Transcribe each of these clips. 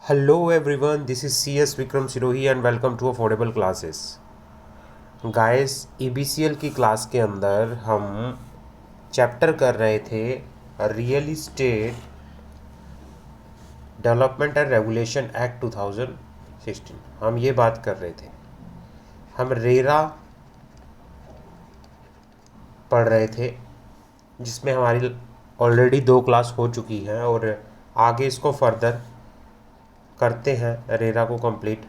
Hello everyone, this is CS Vikram Sirohi and welcome to Affordable Classes. Guys EBCL की class के अंदर हम chapter कर रहे थे real estate development and regulation act 2016। हम ये बात कर रहे थे, हम रेरा पढ़ रहे थे जिसमें हमारी ऑलरेडी 2 क्लास हो चुकी हैं और आगे इसको फर्दर करते हैं रेरा को कंप्लीट।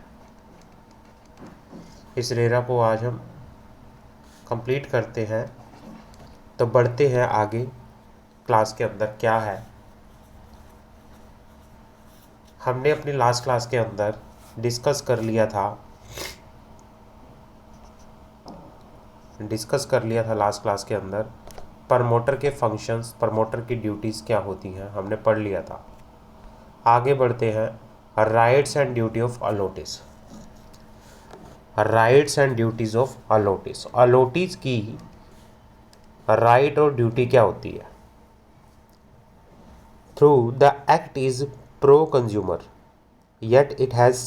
इस रेरा को आज हम कंप्लीट करते हैं, तो बढ़ते हैं आगे क्लास के अंदर क्या है। हमने अपनी लास्ट क्लास के अंदर डिस्कस कर लिया था लास्ट क्लास के अंदर प्रमोटर के फंक्शंस, प्रमोटर की ड्यूटीज़ क्या होती हैं, हमने पढ़ लिया था। आगे बढ़ते हैं rights and duty of allottees. Rights and duties of allottees, allottees की राइट और ड्यूटी क्या होती है। Through the act is pro consumer yet it has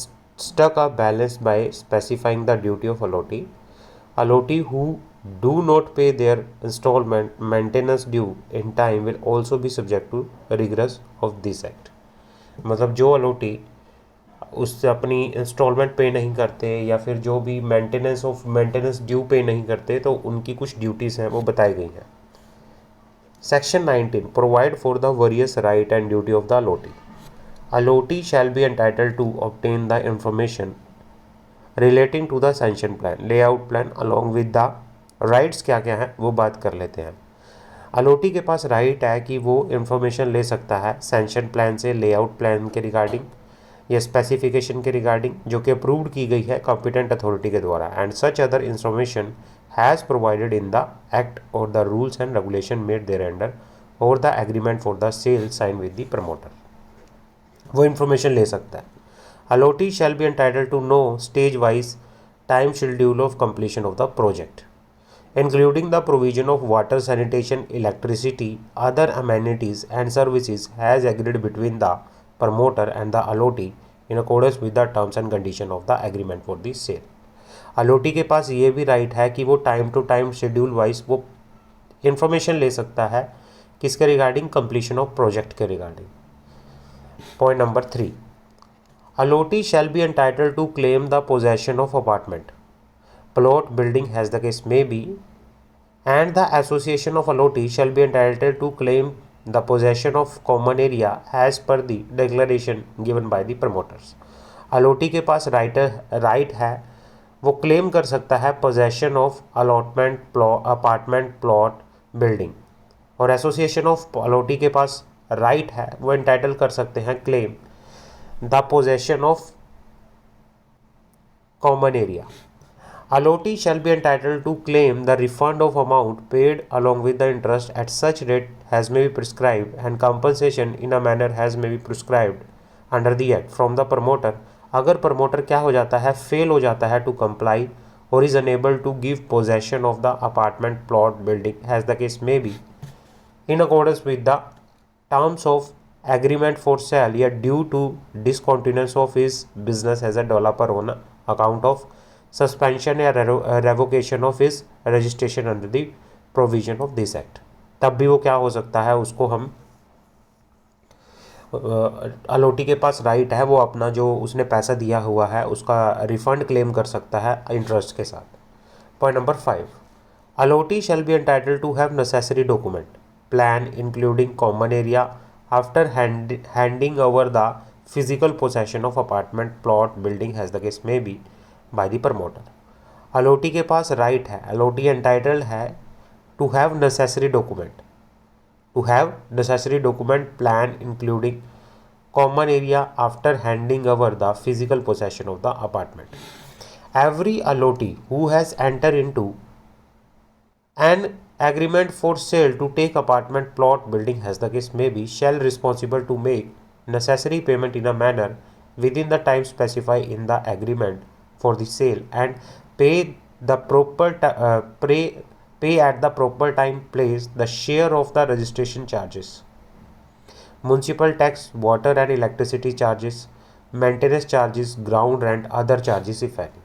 struck a balance by specifying the duty of allotee. Allotee who do not pay their installment maintenance due in time will also be subject to rigors of this act. मतलब जो allotee उससे अपनी instalment पे नहीं करते या फिर जो भी मेंटेनेंस ड्यू पे नहीं करते, तो उनकी कुछ ड्यूटीज़ हैं वो बताई गई हैं। Section 19 provide for the various right and duty of the allotee. Allotee shall be entitled to obtain the information relating to the sanction plan, layout plan along with the rights क्या क्या है वो बात कर लेते हैं। allotee के पास right है कि वो इंफॉर्मेशन ले सकता है सैंक्शन प्लान से, लेआउट प्लान के रिगार्डिंग या स्पेसिफिकेशन के रिगार्डिंग जो कि अप्रूव्ड की गई है कॉम्पिटेंट अथॉरिटी के द्वारा, and such other information has provided in the act और the rules and regulation made thereunder और the agreement for the sale sign with the promoter. वो इन्फॉर्मेशन ले सकता है। allotee shall be entitled to know stage wise time schedule of completion of the project, including the provision of water, sanitation, electricity, other amenities and services as agreed between the promoter and the allotee in accordance with the terms and condition of the agreement for the sale. allotee के पास ये भी right है कि वो time to time schedule wise वो information ले सकता है किसके रिगार्डिंग, कंप्लीशन ऑफ प्रोजेक्ट के regarding. Point number 3. Allotee shall be entitled to claim the possession of apartment, plot, building as the case may be, and the association of allotee shall be entitled to claim the possession of common area as per the declaration given by the promoters. allotee के पास right है, वो claim कर सकता है possession of allotment, apartment, plot, building, और association of allotee के पास right है, वो एंटाइटल कर सकते हैं claim the possession of common area. allotee shall be entitled to claim the refund of amount paid along with the interest at such rate as may be prescribed and compensation in a manner as may be prescribed under the act from the promoter। अगर promoter क्या हो जाता है, fail हो जाता है to comply और is unable to give possession of the apartment, plot, building as the case may be in accordance with the terms of agreement for sale या due to discontinuance of his business as a developer on account of suspension या revocation of his registration under the provision of this act, तब भी वो क्या हो सकता है, उसको हम allotee के पास राइट है, वो अपना जो उसने पैसा दिया हुआ है उसका रिफंड क्लेम कर सकता है इंटरेस्ट के साथ। Point number 5. allotee shall be entitled to have necessary document plan including common area after handing over the physical possession of apartment, plot, building as the case may be by the promoter। allotee के पास right है, allotee entitled है to have necessary document plan including common area after handing over the physical possession of the apartment। every allotee who has entered into an agreement for sale to take apartment, plot, building as the case may be shall responsible to make necessary payment in a manner within the time specified in the agreement for the sale and pay at the proper time place the share of the registration charges, municipal tax, water and electricity charges, maintenance charges, ground rent, other charges if any.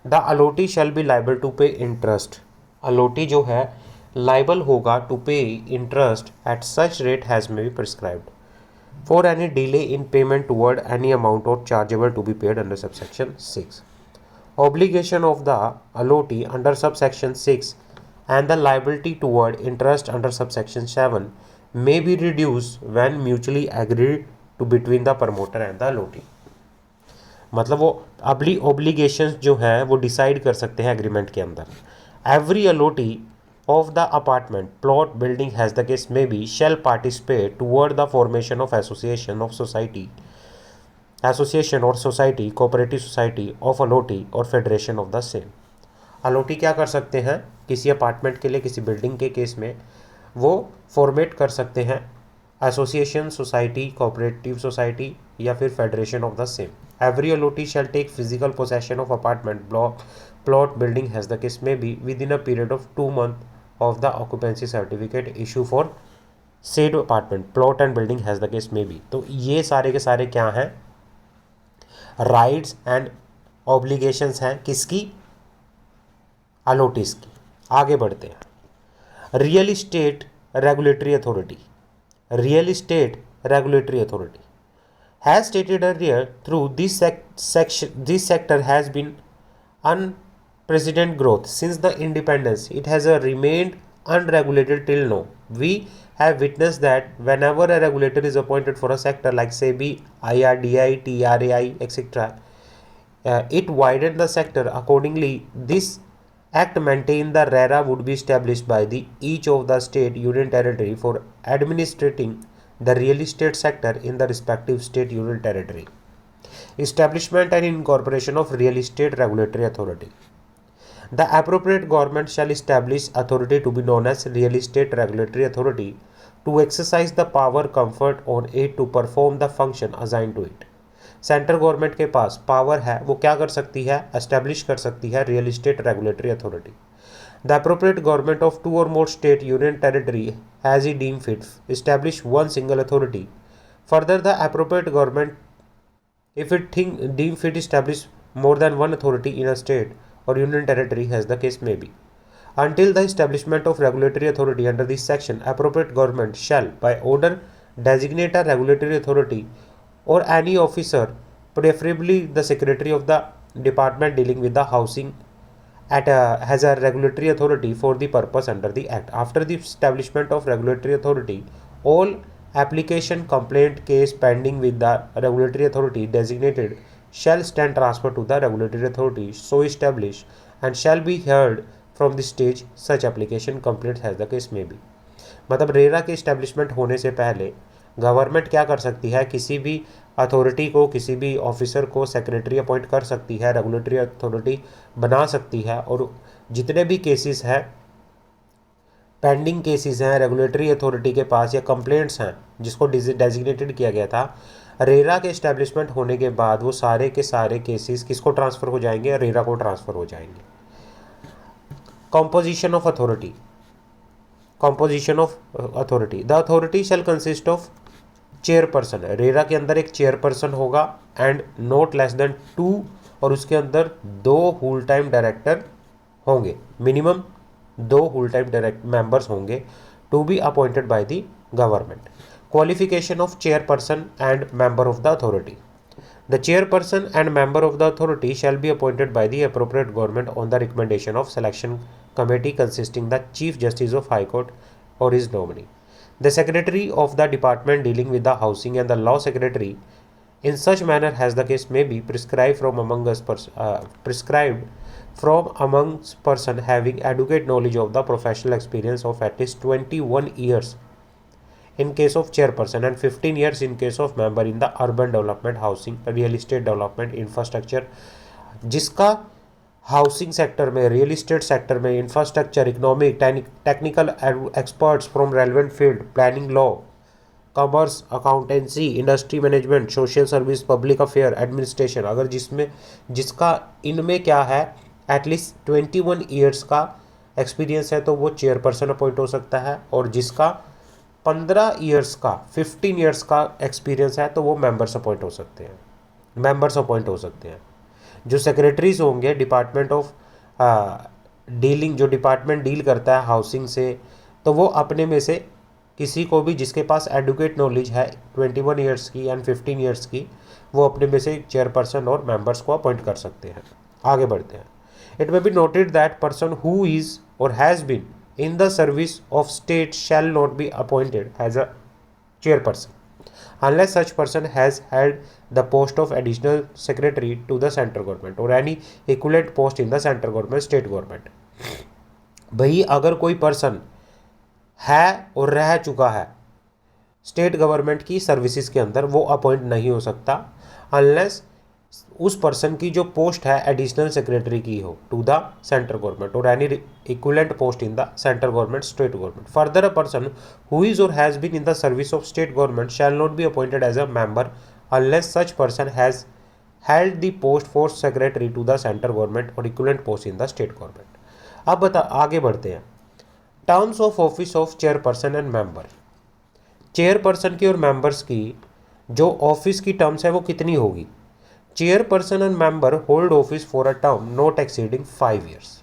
The allotee shall be liable to pay interest. allotee जो है liable होगा to pay interest at such rate as may be prescribed for any delay in payment toward any amount or chargeable to be paid under subsection 6. Obligation of the allotee under subsection 6 and the liability toward interest under subsection 7 may be reduced when mutually agreed to between the promoter and the allotee. मतलब वो obligations जो हैं वो decide कर सकते हैं agreement के अंदर. Every Aloti of the apartment, plot, building as the case may be shall participate toward the formation of association or society, cooperative society of allotee or federation of the same. allotee क्या कर सकते हैं किसी apartment के लिए, किसी building के case में वो फॉर्मेट कर सकते हैं एसोसिएशन, सोसाइटी, कोऑपरेटिव सोसाइटी या फिर federation of the same. Every allotee shall take physical possession of apartment, block, plot, building as the case may be within a period of 2 months of the occupancy certificate issue for said apartment, plot and building as the case may be. तो ये सारे के सारे क्या हैं, rights and obligations हैं किसकी, अलोटीज की. आगे बढ़ते हैं. Real estate regulatory authority. Real estate regulatory authority has stated earlier through this sector has been unprecedented growth since the independence. It has remained unregulated till now. We have witnessed that whenever a regulator is appointed for a sector like SEBI, IRDI, TRAI, etc., it widened the sector. Accordingly, this act maintained the RERA would be established by each of the state union territory for administrating the real estate sector in the respective state union territory. Establishment and incorporation of real estate regulatory authority. The appropriate government shall establish authority to be known as real estate regulatory authority to exercise the power conferred on it to perform the function assigned to it. Central government के पास power है, वो क्या कर सकती है, establish कर सकती है real estate regulatory authority. The appropriate government of 2 or more state union territory as he deem fit establish one single authority. Further, the appropriate government, if it deem fit, establish more than one authority in a state or union territory as the case may be. Until the establishment of regulatory authority under this section, appropriate government shall by order designate a regulatory authority or any officer, preferably the secretary of the department dealing with the housing, has a regulatory authority for the purpose under the act. After the establishment of regulatory authority, all application complaint case pending with the regulatory authority designated shall stand transferred to the regulatory authority so established and shall be heard from the stage such application complaint as the case may be. मतलब RERA के establishment होने से पहले government क्या कर सकती है, किसी भी अथॉरिटी को, किसी भी ऑफिसर को सेक्रेटरी अपॉइंट कर सकती है, रेगुलेटरी अथॉरिटी बना सकती है, और जितने भी केसेस हैं, पेंडिंग केसेस हैं रेगुलेटरी अथॉरिटी के पास या कंप्लेंट्स हैं जिसको डेजिग्नेटेड किया गया था, रेरा के इस्टेब्लिशमेंट होने के बाद वो सारे के सारे केसेस किसको ट्रांसफ़र हो जाएंगे, रेरा को ट्रांसफ़र हो जाएंगे. Composition of authority. Composition of authority. The authority shell consist of chairperson. RERA के अंदर एक चेयरपर्सन होगा एंड नॉट लेस देन 2, और उसके अंदर 2 फुल टाइम डायरेक्टर होंगे, minimum 2 full time direct members होंगे to be appointed by the government. Qualification of chairperson and member of the authority. The chairperson and member of the authority shall be appointed by the appropriate government on the recommendation of selection committee consisting the Chief Justice of High Court or his nominee. The secretary of the department dealing with the housing and the law secretary in such manner as the case may be prescribed from amongst person having adequate knowledge of the professional experience of at least 21 years in case of chairperson and 15 years in case of member in the urban development, housing, real estate development, infrastructure. जिसका housing sector में, real estate sector में, infrastructure, economic, technical experts from relevant field, planning, law, commerce, accountancy, industry management, social service, public affair, administration, अगर जिसका इनमें क्या है at least 21 years का experience है तो वो चेयरपर्सन अपॉइंट हो सकता है, और जिसका 15 ईयर्स का, 15 ईयर्स का एक्सपीरियंस है तो वो मेंबर्स अपॉइंट हो सकते हैं. मेंबर्स अपॉइंट हो सकते हैं। जो सेक्रेटरीज होंगे डिपार्टमेंट ऑफ डीलिंग, जो डिपार्टमेंट डील करता है हाउसिंग से, तो वो अपने में से किसी को भी जिसके पास एडुकेट नॉलेज है 21 ईयर्स की एंड 15 ईयर्स की, वो अपने में से चेयरपर्सन और मेंबर्स को अपॉइंट कर सकते हैं। आगे बढ़ते हैं। It may be noted that person who is और has been in the service of state shall not be appointed as a chairperson unless such person has held the post of additional secretary to the central government or any equivalent post in the central government state government। भाई अगर कोई person है और रह चुका है state government की services के अंदर, वो अपॉइंट नहीं हो सकता अनलेस उस पर्सन की जो पोस्ट है एडिशनल सेक्रेटरी की हो टू द सेंट्रल गवर्नमेंट और any equivalent post in the central government state government. Further a person who is और has been in the service of state government shall not be appointed as a member unless such person has held the post for secretary to the central government or equivalent post in the state government। अब आगे बढ़ते हैं। Terms of office of chairperson and member. Chairperson की और members की जो office की terms है वो कितनी होगी? Chairperson and member hold office for a term not exceeding 5 years.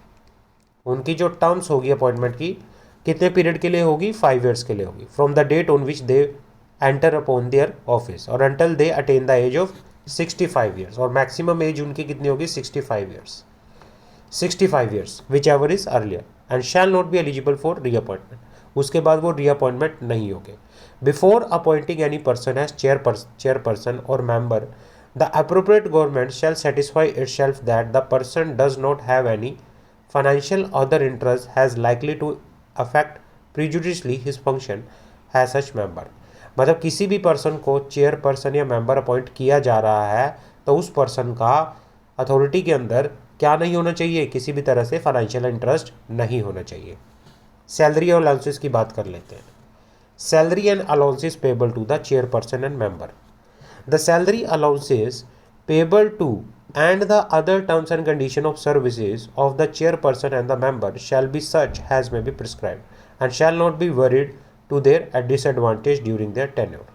उनकी जो टर्म्स होगी अपॉइंटमेंट की कितने पीरियड के लिए होगी? 5 ईयर्स के लिए होगी। From the date on which they enter upon their office और until they attain the age of 65 years, और मैक्सिमम एज उनकी कितनी होगी? 65 years. 65 years whichever is earlier and shall not be eligible for reappointment. उसके बाद वो reappointment नहीं होंगे। Before appointing any person as chairperson और member, the appropriate government shall satisfy itself that the person does not have any financial other interest has likely to affect prejudicially his function है such member. मतलब किसी भी person को chairperson या member appoint किया जा रहा है तो उस पर्सन का अथॉरिटी के अंदर क्या नहीं होना चाहिए? किसी भी तरह से फाइनेंशियल इंटरेस्ट नहीं होना चाहिए। सैलरी और अलाउंसेस की बात कर लेते हैं। Salary and allowances payable to the chairperson and member. The salary allowances payable to and the other terms and condition of services of the chairperson and the member shall be such as may be prescribed and shall not be varied to their disadvantage during their tenure।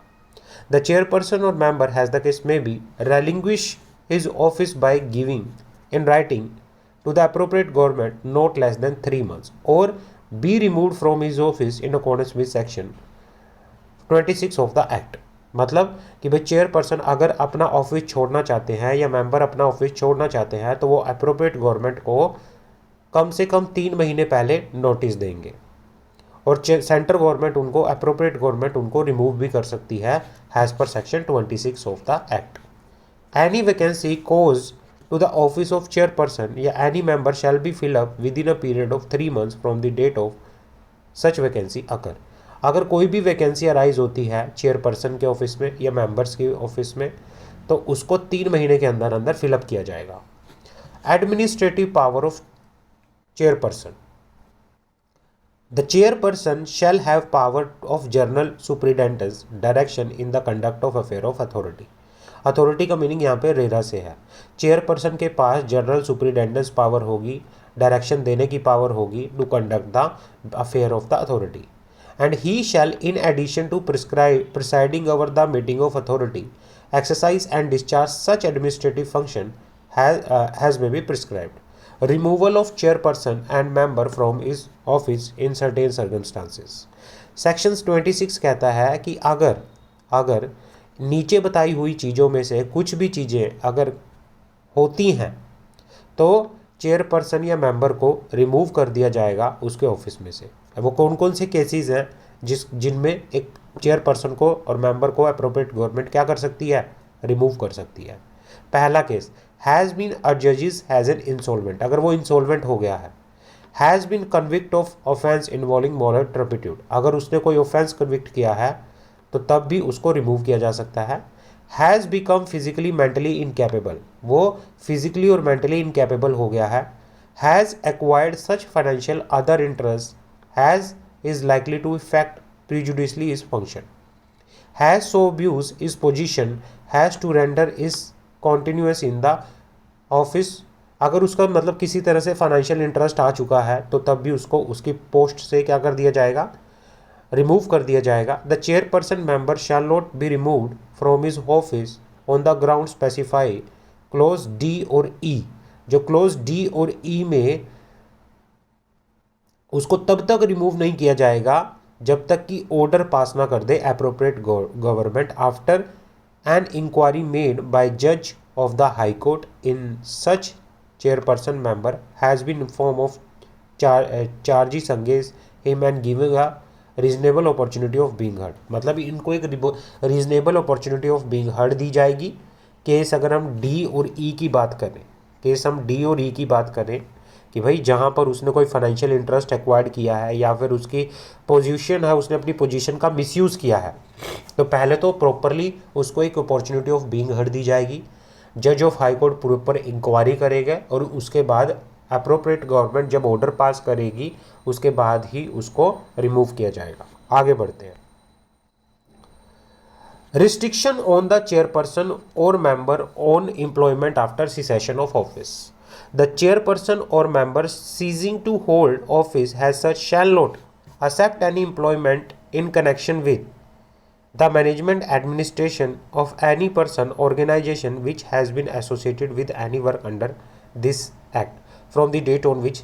The chairperson or member has the case may be relinquish his office by giving in writing to the appropriate government not less than 3 months or be removed from his office in accordance with section 26 of the act। मतलब कि भाई chairperson अगर अपना office छोड़ना चाहते हैं या member अपना ऑफिस छोड़ना चाहते हैं तो वो अप्रोप्रिएट गवर्नमेंट को कम से कम 3 महीने पहले नोटिस देंगे और सेंट्रल गवर्नमेंट उनको अप्रोप्रिएट गवर्नमेंट उनको रिमूव भी कर सकती है as per section 26 of the act. Any vacancy cause to the office of chairperson या any member shall be fill up within a period of 3 months from the date of such vacancy occur. अगर कोई भी vacancy arise होती है chairperson के office में या members के ऑफिस में तो उसको 3 महीने के अंदर अंदर फिलअप किया जाएगा। Administrative power of chairperson. The chairperson shall have power of general superintendence direction in the conduct of affair of authority. Authority का मीनिंग यहाँ पे रेरा से है। चेयरपर्सन के पास जनरल सुपरिटेंडेंस पावर होगी, डायरेक्शन देने की पावर होगी to conduct the affair of the authority. And he shall, in addition to presiding over the meeting of authority, exercise and discharge such administrative function as may be prescribed। Removal of chairperson and member from his office in certain circumstances। Sections 26 कहता है कि अगर नीचे बताई हुई चीज़ों में से कुछ भी चीज़ें अगर होती हैं तो चेयरपर्सन या मेंबर को रिमूव कर दिया जाएगा उसके ऑफिस में से। वो कौन कौन से केसेस हैं जिनमें एक चेयरपर्सन को और मेंबर को अप्रोप्रिएट गवर्नमेंट क्या कर सकती है? रिमूव कर सकती है। पहला केस, हैज़ बीन अ जजेस हैज़ एन इंसॉल्वेंट। अगर वो इंसॉल्वेंट हो गया है। Has been convict of offence involving moral turpitude. अगर उसने कोई ऑफेंस कन्विक्ट किया है तो तब भी उसको रिमूव किया जा सकता है। Has become physically mentally incapable. वो फिजिकली और मेंटली इनकैपेबल हो गया है। Has acquired such financial other interest has is likely to affect prejudicially his function। Has so abused his position has to render is continuous in the office। अगर उसका मतलब किसी तरह से फाइनेंशियल इंटरेस्ट आ चुका है तो तब भी उसको उसकी पोस्ट से क्या कर दिया जाएगा? रिमूव कर दिया जाएगा। The chairperson member shall not be removed from his office on the ground specify close D और ई, जो क्लोज डी और ई में उसको तब तक रिमूव नहीं किया जाएगा जब तक कि ऑर्डर पास ना कर दे appropriate government after an inquiry made by जज of the high court in such chairperson member has been inform of charges against him and giving a reasonable opportunity of being heard. मतलब इनको एक reasonable opportunity of being heard दी जाएगी। Case अगर हम D और ई की बात करें, केस हम डी और ई की बात करें कि भाई जहाँ पर उसने कोई फाइनेंशियल इंटरेस्ट एक्वायर्ड किया है या फिर उसकी पोजीशन है, उसने अपनी पोजीशन का मिसयूज़ किया है, तो पहले तो प्रॉपरली उसको एक अपॉर्चुनिटी ऑफ बीइंग हर्ड दी जाएगी। जज of high court proper inquiry करेगा और उसके बाद अप्रोप्रिएट गवर्नमेंट जब ऑर्डर पास करेगी उसके बाद ही उसको रिमूव किया जाएगा। आगे बढ़ते हैं। रिस्ट्रिक्शन ऑन द चेयरपर्सन और member on employment after cessation of office. The chairperson or member ceasing to hold office as such shall not accept any employment in connection with the management administration of any person organization which has been associated with any work under this act from the date on which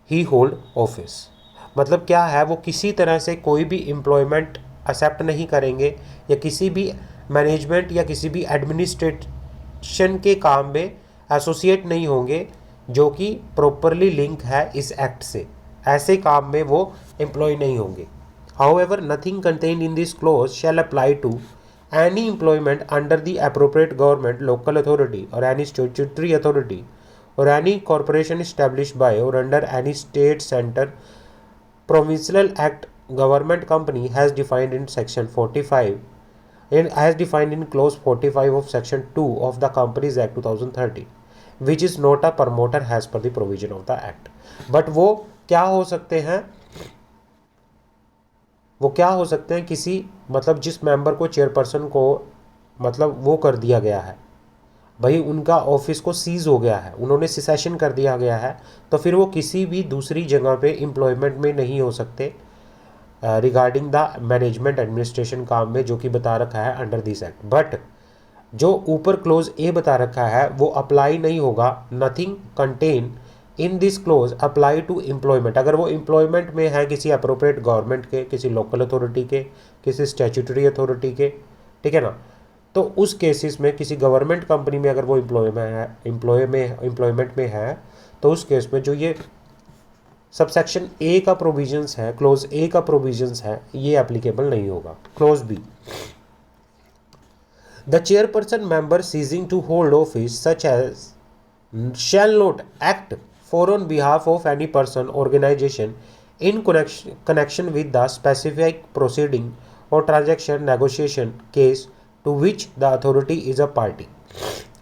he hold office. मतलब क्या है, वो किसी तरह से कोई भी employment accept नहीं करेंगे या किसी भी मैनेजमेंट या किसी भी एडमिनिस्ट्रेशन के काम में एसोसिएट नहीं होंगे जो कि प्रॉपरली लिंक है इस एक्ट से। ऐसे काम में वो एम्प्लॉय नहीं होंगे। However, nothing contained in this clause shall apply to any employment under the appropriate government, local authority or any statutory authority or any corporation established by or under any state, center, provincial act. Government company has defined in section 45 and as defined in clause 45 of section 2 of the Companies Act 2013, which is not a promoter as per the provision of the act. But वो क्या हो सकते हैं, वो क्या हो सकते हैं, किसी मतलब जिस मेंबर को चेयरपर्सन को मतलब वो कर दिया गया है, भाई उनका ऑफिस को सीज हो गया है, उन्होंने सिसेशन कर दिया गया है, तो फिर वो किसी भी दूसरी जगह पे एम्प्लॉयमेंट में नहीं हो सकते रिगार्डिंग द मैनेजमेंट एडमिनिस्ट्रेशन काम में, जो कि बता रखा है अंडर दिस एक्ट। बट जो ऊपर क्लोज ए बता रखा है वो अप्लाई नहीं होगा। Nothing contain in this clause apply to employment. अगर वो एम्प्लॉयमेंट में है किसी अप्रोप्रिएट गवर्नमेंट के, किसी लोकल अथॉरिटी के, किसी स्टैट्यूटरी अथॉरिटी के, ठीक है ना, तो उस केसेस में किसी गवर्नमेंट कंपनी में अगर वो एम्प्लॉयमेंट में है तो उस केस में जो ये सबसेक्शन ए का प्रोविजंस है, क्लोज ए का प्रोविजंस है, ये एप्लीकेबल नहीं होगा। Clause B, the chairperson member ceasing to hold office such as shall not act for on behalf of any person organization in connection with the specific proceeding or transaction negotiation case to which the authority is a party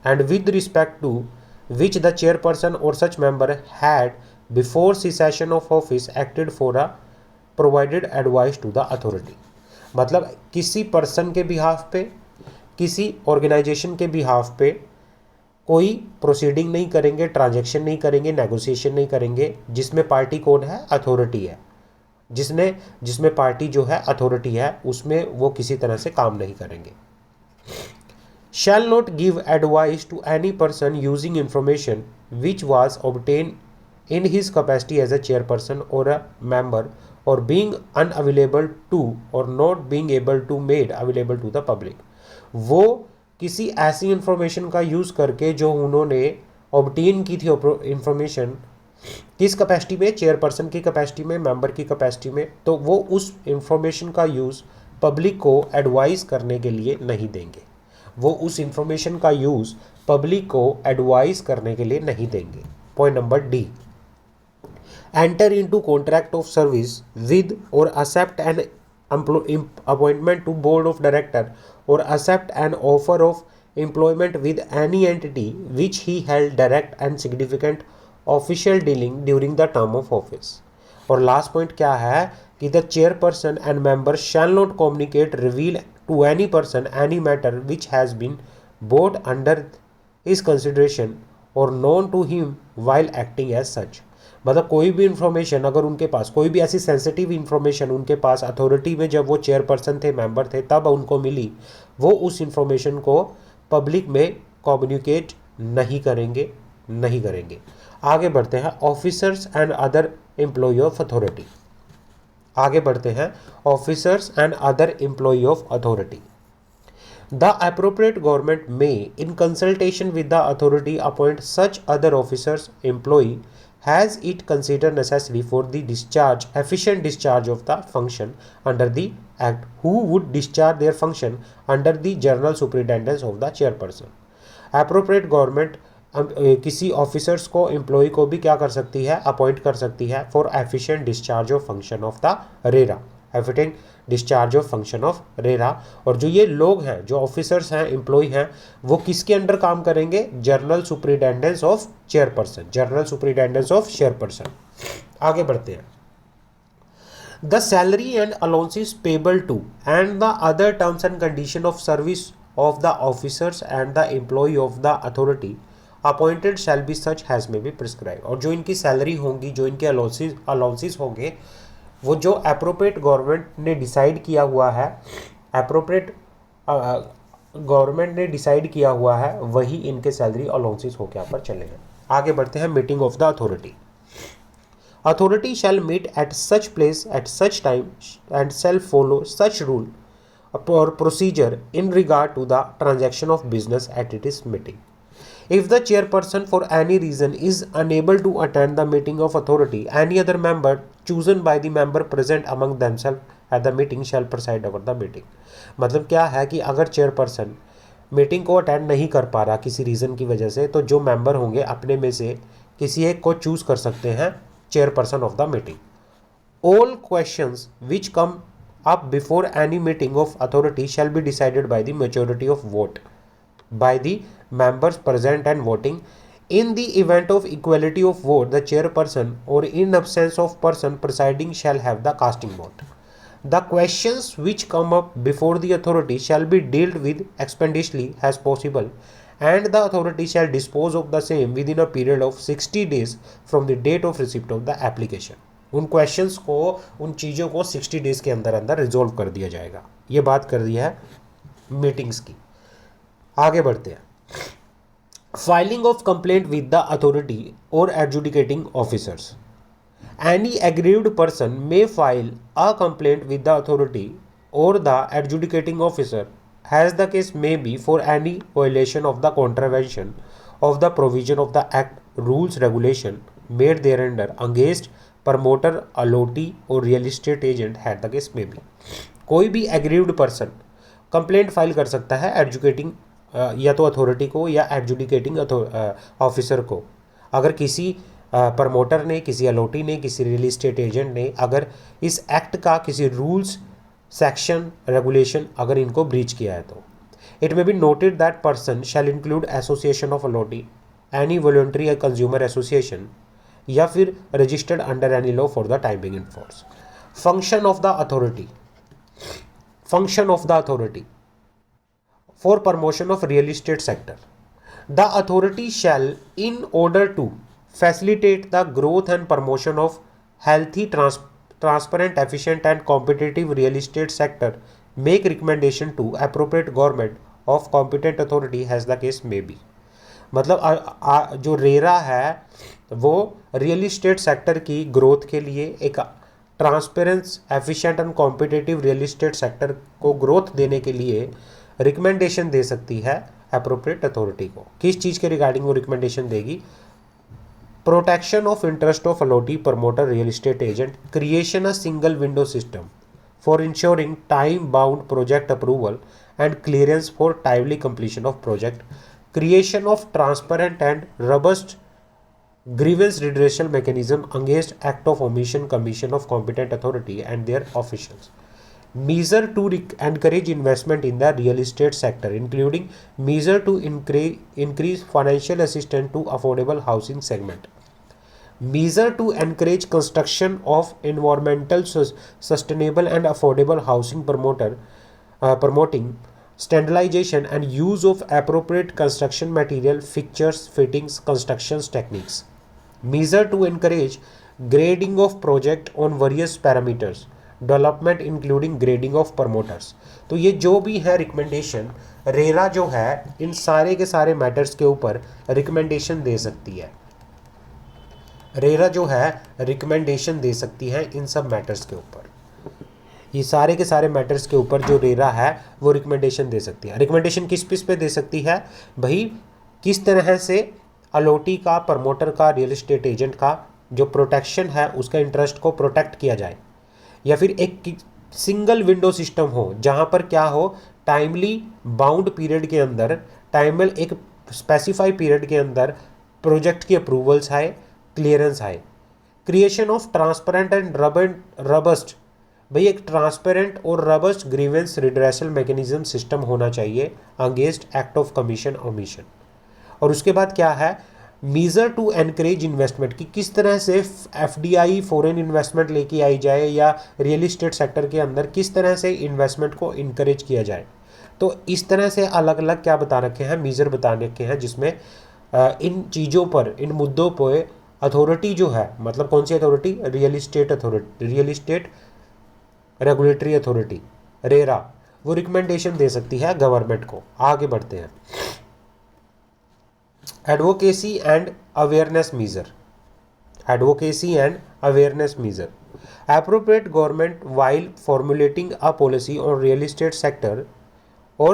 and with respect to which the chairperson or such member had before cessation of office acted for a provided advice to the authority। मतलब किसी person के behalf पे, किसी organisation के behalf पे कोई proceeding नहीं करेंगे, ट्रांजैक्शन नहीं करेंगे, नेगोशिएशन नहीं करेंगे, जिसमें पार्टी कौन है, अथॉरिटी है, जिसमें पार्टी जो है अथॉरिटी है, उसमें वो किसी तरह से काम नहीं करेंगे। Shall not give advice to any person using information which was obtain in his capacity as a chairperson और अ मेंबर और बीइंग अनअवेलेबल टू और not being able to made available to the public. वो किसी ऐसी information का use करके जो उन्होंने ऑब्टेन की थी इंफॉर्मेशन, किस कैपेसिटी में, चेयरपर्सन की कैपेसिटी में, मेंबर की कैपेसिटी में, तो वो उस इंफॉर्मेशन का यूज़ पब्लिक को एडवाइस करने के लिए नहीं देंगे। वो उस इंफॉर्मेशन का यूज़ पब्लिक को एडवाइस करने के लिए नहीं देंगे। Point number D, enter into contract of service with और accept an appointment to board of director or accept an offer of employment with any entity which he held direct and significant official dealing during the term of office। और last point क्या है कि the chairperson and member shall not communicate reveal to any person any matter which has been brought under his consideration or known to him while acting as such। मतलब कोई भी information अगर उनके पास, कोई भी ऐसी सेंसिटिव इंफॉर्मेशन उनके पास authority में जब वो चेयरपर्सन थे, मेंबर थे, तब उनको मिली, वो उस इंफॉर्मेशन को पब्लिक में कम्युनिकेट नहीं करेंगे। आगे बढ़ते हैं, officers and other employ of authority. आगे बढ़ते हैं, officers and other employ of authority. The appropriate government may, in consultation with the authority, appoint such other officers, employee, as it consider necessary for the efficient discharge of the function under the Act, who would discharge their function under the general superintendence of the chairperson. Appropriate government किसी officers को, employ को भी क्या कर सकती है, appoint कर सकती है for efficient discharge of function of the RERA, efficient discharge of function of RERA. और जो ये लोग हैं, जो ऑफिसर्स हैं, एम्प्लॉय हैं, वो किसके अंडर काम करेंगे, general superintendence of chairperson, general superintendence of chairperson. आगे बढ़ते हैं, the salary and allowances payable to and the other terms and condition of service of the officers and the employ of the authority appointed shall be such as may be prescribe. और जो इनकी salary होंगी, जो इनके allowances होंगे, वो जो appropriate government ने डिसाइड किया हुआ है, अप्रोप्रिएट गवर्नमेंट ने डिसाइड किया हुआ है, वही इनके सैलरी अलाउंसेस होकर यहाँ पर चलेंगे। आगे बढ़ते हैं, meeting of the authority. Authority shall meet at such place at such time and shall follow such rule और procedure in regard to the transaction of business at it is meeting. If the chairperson for any reason is unable to attend the meeting of authority, any other member chosen by the member present among themselves at the meeting shall preside over the meeting। मतलब क्या है कि अगर chairperson meeting को attend नहीं कर पा रहा किसी रीज़न की वजह से, तो जो मेंबर होंगे अपने में से किसी एक को चूज कर सकते हैं chairperson of the meeting. All questions which come up before any meeting of authority shall be decided by the majority of vote by the members present and voting. In the event of equality of vote, the chairperson or in absence of person presiding shall have the casting vote. The questions which come up before the authority shall be dealt with expeditiously as possible, and the authority shall dispose of the same within a period of 60 days from the date of receipt of the application. उन questions को, उन चीज़ों को 60 days के अंदर अंदर resolve कर दिया जाएगा। ये बात कर दी है मीटिंग्स की। आगे बढ़ते हैं, filing of complaint with the authority और adjudicating officers. Any aggrieved person may file a complaint with the authority और the adjudicating officer has the case may be for any violation of the contravention of the provision of the act rules regulation made thereunder against promoter, allottee और real estate agent had the case may be. कोई भी aggrieved person complaint file कर सकता है adjudicating या तो authority को या एडजुडिकेटिंग ऑफिसर को, अगर किसी प्रमोटर ने, किसी अलोटी ने, किसी रियल इस्टेट एजेंट ने अगर इस एक्ट का किसी रूल्स, सेक्शन, रेगुलेशन अगर इनको ब्रीच किया है तो। It may be noted that person shall include association of Aloti, any voluntary consumer association या फिर registered under any law for the time being in force. Function of the authority, function of the authority for promotion of real estate sector. The authority shall, in order to facilitate the growth and promotion of healthy, transparent, efficient and competitive real estate sector, make recommendation to appropriate government of competent authority as the case may be। मतलब जो RERA है वो real estate sector की growth के लिए एक transparence, efficient and competitive real estate sector को growth देने के लिए रिकमेंडेशन दे सकती है अप्रोप्रिएट अथॉरिटी को। किस चीज़ के रिगार्डिंग वो रिकमेंडेशन देगी? Protection of interest of Aloti, promoter, real estate agent, creation a single window system for ensuring time bound project approval and clearance for timely completion of project, creation of transparent and robust grievance redressal mechanism against act of omission commission of competent authority and their officials. Measure to encourage investment in the real estate sector, including measure to increase financial assistance to affordable housing segment. Measure to encourage construction of environmental sustainable and affordable housing promoting standardization and use of appropriate construction material, fixtures, fittings, construction techniques. Measure to encourage grading of project on various parameters, development including grading of promoters. तो ये जो भी है recommendation, RERA जो है इन सारे के सारे मैटर्स के ऊपर रिकमेंडेशन दे सकती है। रेरा जो है रिकमेंडेशन दे सकती है इन सब मैटर्स के ऊपर। ये सारे के सारे मैटर्स के ऊपर जो रेरा है वो रिकमेंडेशन दे सकती है। रिकमेंडेशन किस पे दे सकती है भाई? किस तरह से अलॉटी का, प्रमोटर का, रियल एस्टेट एजेंट का जो प्रोटेक्शन है उसका इंटरेस्ट को प्रोटेक्ट किया जाए, या फिर एक सिंगल विंडो सिस्टम हो जहां पर क्या हो, टाइमली बाउंड पीरियड के अंदर, टाइमल एक स्पेसिफाई पीरियड के अंदर प्रोजेक्ट की अप्रूवल्स आए, क्लियरेंस आए। Creation of transparent and robust, भाई एक ट्रांसपेरेंट और robust grievance redressal mechanism system होना चाहिए against act of commission omission. और उसके बाद क्या है, मीजर टू एनकरेज इन्वेस्टमेंट, कि किस तरह से एफडीआई फॉरेन इन्वेस्टमेंट लेके आई जाए या रियल इस्टेट सेक्टर के अंदर किस तरह से इन्वेस्टमेंट को इनकरेज किया जाए। तो इस तरह से अलग अलग क्या बता रखे हैं, मीजर बता रखे हैं, जिसमें इन चीज़ों पर, इन मुद्दों पर अथॉरिटी जो है, मतलब कौन सी authority, real estate authority, real estate regulatory authority RERA, वो रिकमेंडेशन दे सकती है गवर्नमेंट को। आगे बढ़ते हैं। Advocacy and awareness measure, advocacy and awareness measure, appropriate government while formulating a policy on real estate sector or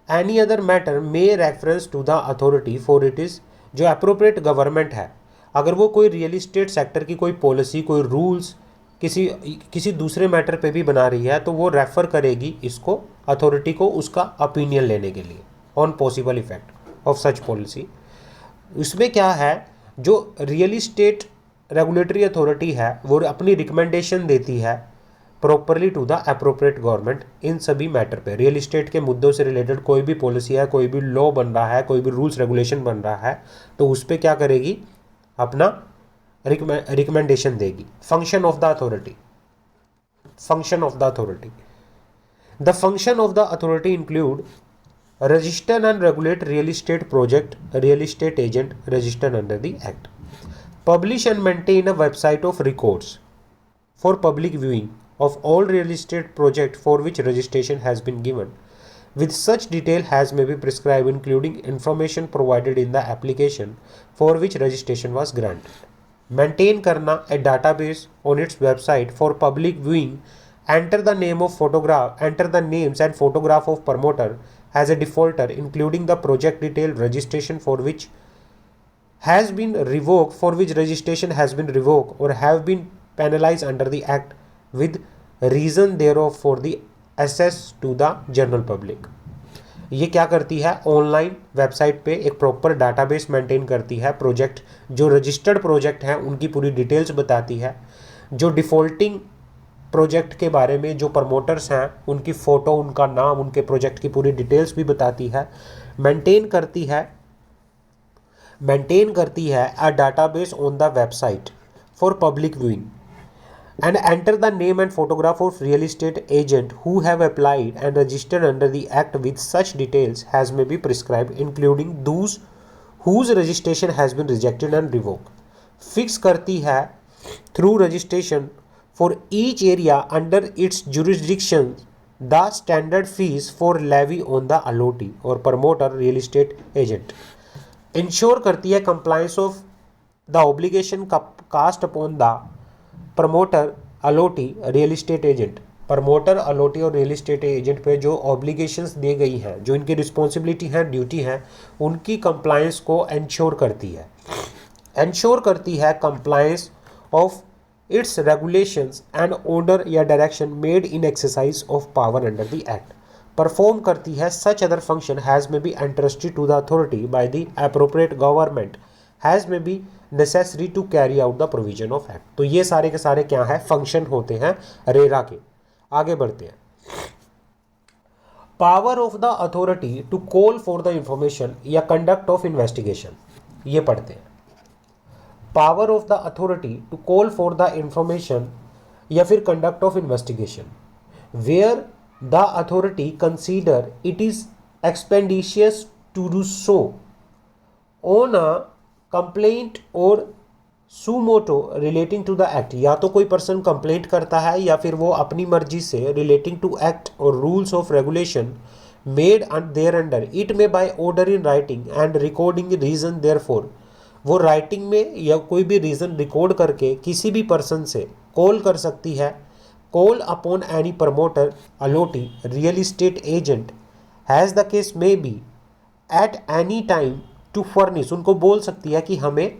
any other matter may reference to the authority for it is। जो appropriate government है, अगर वो कोई real estate sector की कोई policy, कोई rules किसी दूसरे मैटर पे भी बना रही है, तो वो रेफर करेगी इसको, अथॉरिटी को, उसका ओपिनियन लेने के लिए on possible effect of such policy. उसमें क्या है, जो रियल इस्टेट रेगुलेटरी अथॉरिटी है वो अपनी रिकमेंडेशन देती है properly to the appropriate government इन सभी मैटर पे। रियल इस्टेट के मुद्दों से रिलेटेड कोई भी पॉलिसी है, कोई भी लॉ बन रहा है, कोई भी रूल्स रेगुलेशन बन रहा है, तो उस पर क्या करेगी, अपना रिकमेंडेशन देगी। Function of the authority, function of the authority, the function of the authority include register and regulate real estate project, real estate agent registered under the act, publish and maintain a website of records for public viewing of all real estate project for which registration has been given, with such detail as may be prescribed including information provided in the application for which registration was granted. Maintain करना a database on its website for public viewing, enter the name of photograph, enter the names and photograph of promoter as a defaulter including the project detail, registration for which has been revoked, for which registration has been revoked or have been penalized under the act with reason thereof for the access to the general public। ये क्या करती है, online website पे एक proper database maintain करती है, project जो registered project हैं उनकी पूरी डिटेल्स बताती है, जो डिफ़ॉल्टिंग प्रोजेक्ट के बारे में जो प्रमोटर्स हैं उनकी फ़ोटो, उनका नाम, उनके प्रोजेक्ट की पूरी डिटेल्स भी बताती है, मेंटेन करती है a database on the website for public viewing, and enter the name and photograph of real estate agent who have applied and registered under the act with such details as may be prescribed including those whose registration has been rejected and revoked। Fix करती है through registration for each area under its jurisdiction the standard fees for levy on the allotee or promoter real estate agent। Ensure करती है compliance of the obligation cast upon the promoter, allottee, real estate agent. Promoter, allottee और real estate agent पे जो obligations दी गई हैं, जो इनकी responsibility है, ड्यूटी है, उनकी कंप्लायंस को इंश्योर करती है। इंश्योर करती है compliance of its regulations and order या direction made in exercise of power under the act. Perform करती है such other function has may be entrusted to the authority by the appropriate government has may be necessary to carry out the provision of act. तो ये सारे के सारे क्या है, function होते हैं रेरा के। आगे बढ़ते हैं। Power of the authority to call for the information या कंडक्ट ऑफ इन्वेस्टिगेशन, ये पढ़ते हैं। Power of the authority to call for the information या फिर conduct of investigation where the authority consider it is expeditious to do so on a complaint or suo motu relating to the act, या तो कोई person complaint करता है या फिर वो अपनी मर्जी से रिलेटिंग टू एक्ट और rules of regulation made thereunder इट में by order in writing and recording reason therefor, वो राइटिंग में या कोई भी रीजन रिकॉर्ड करके किसी भी पर्सन से कॉल कर सकती है। Call upon any promoter allottee real estate agent as the case may be at any time to furnish, उनको बोल सकती है कि हमें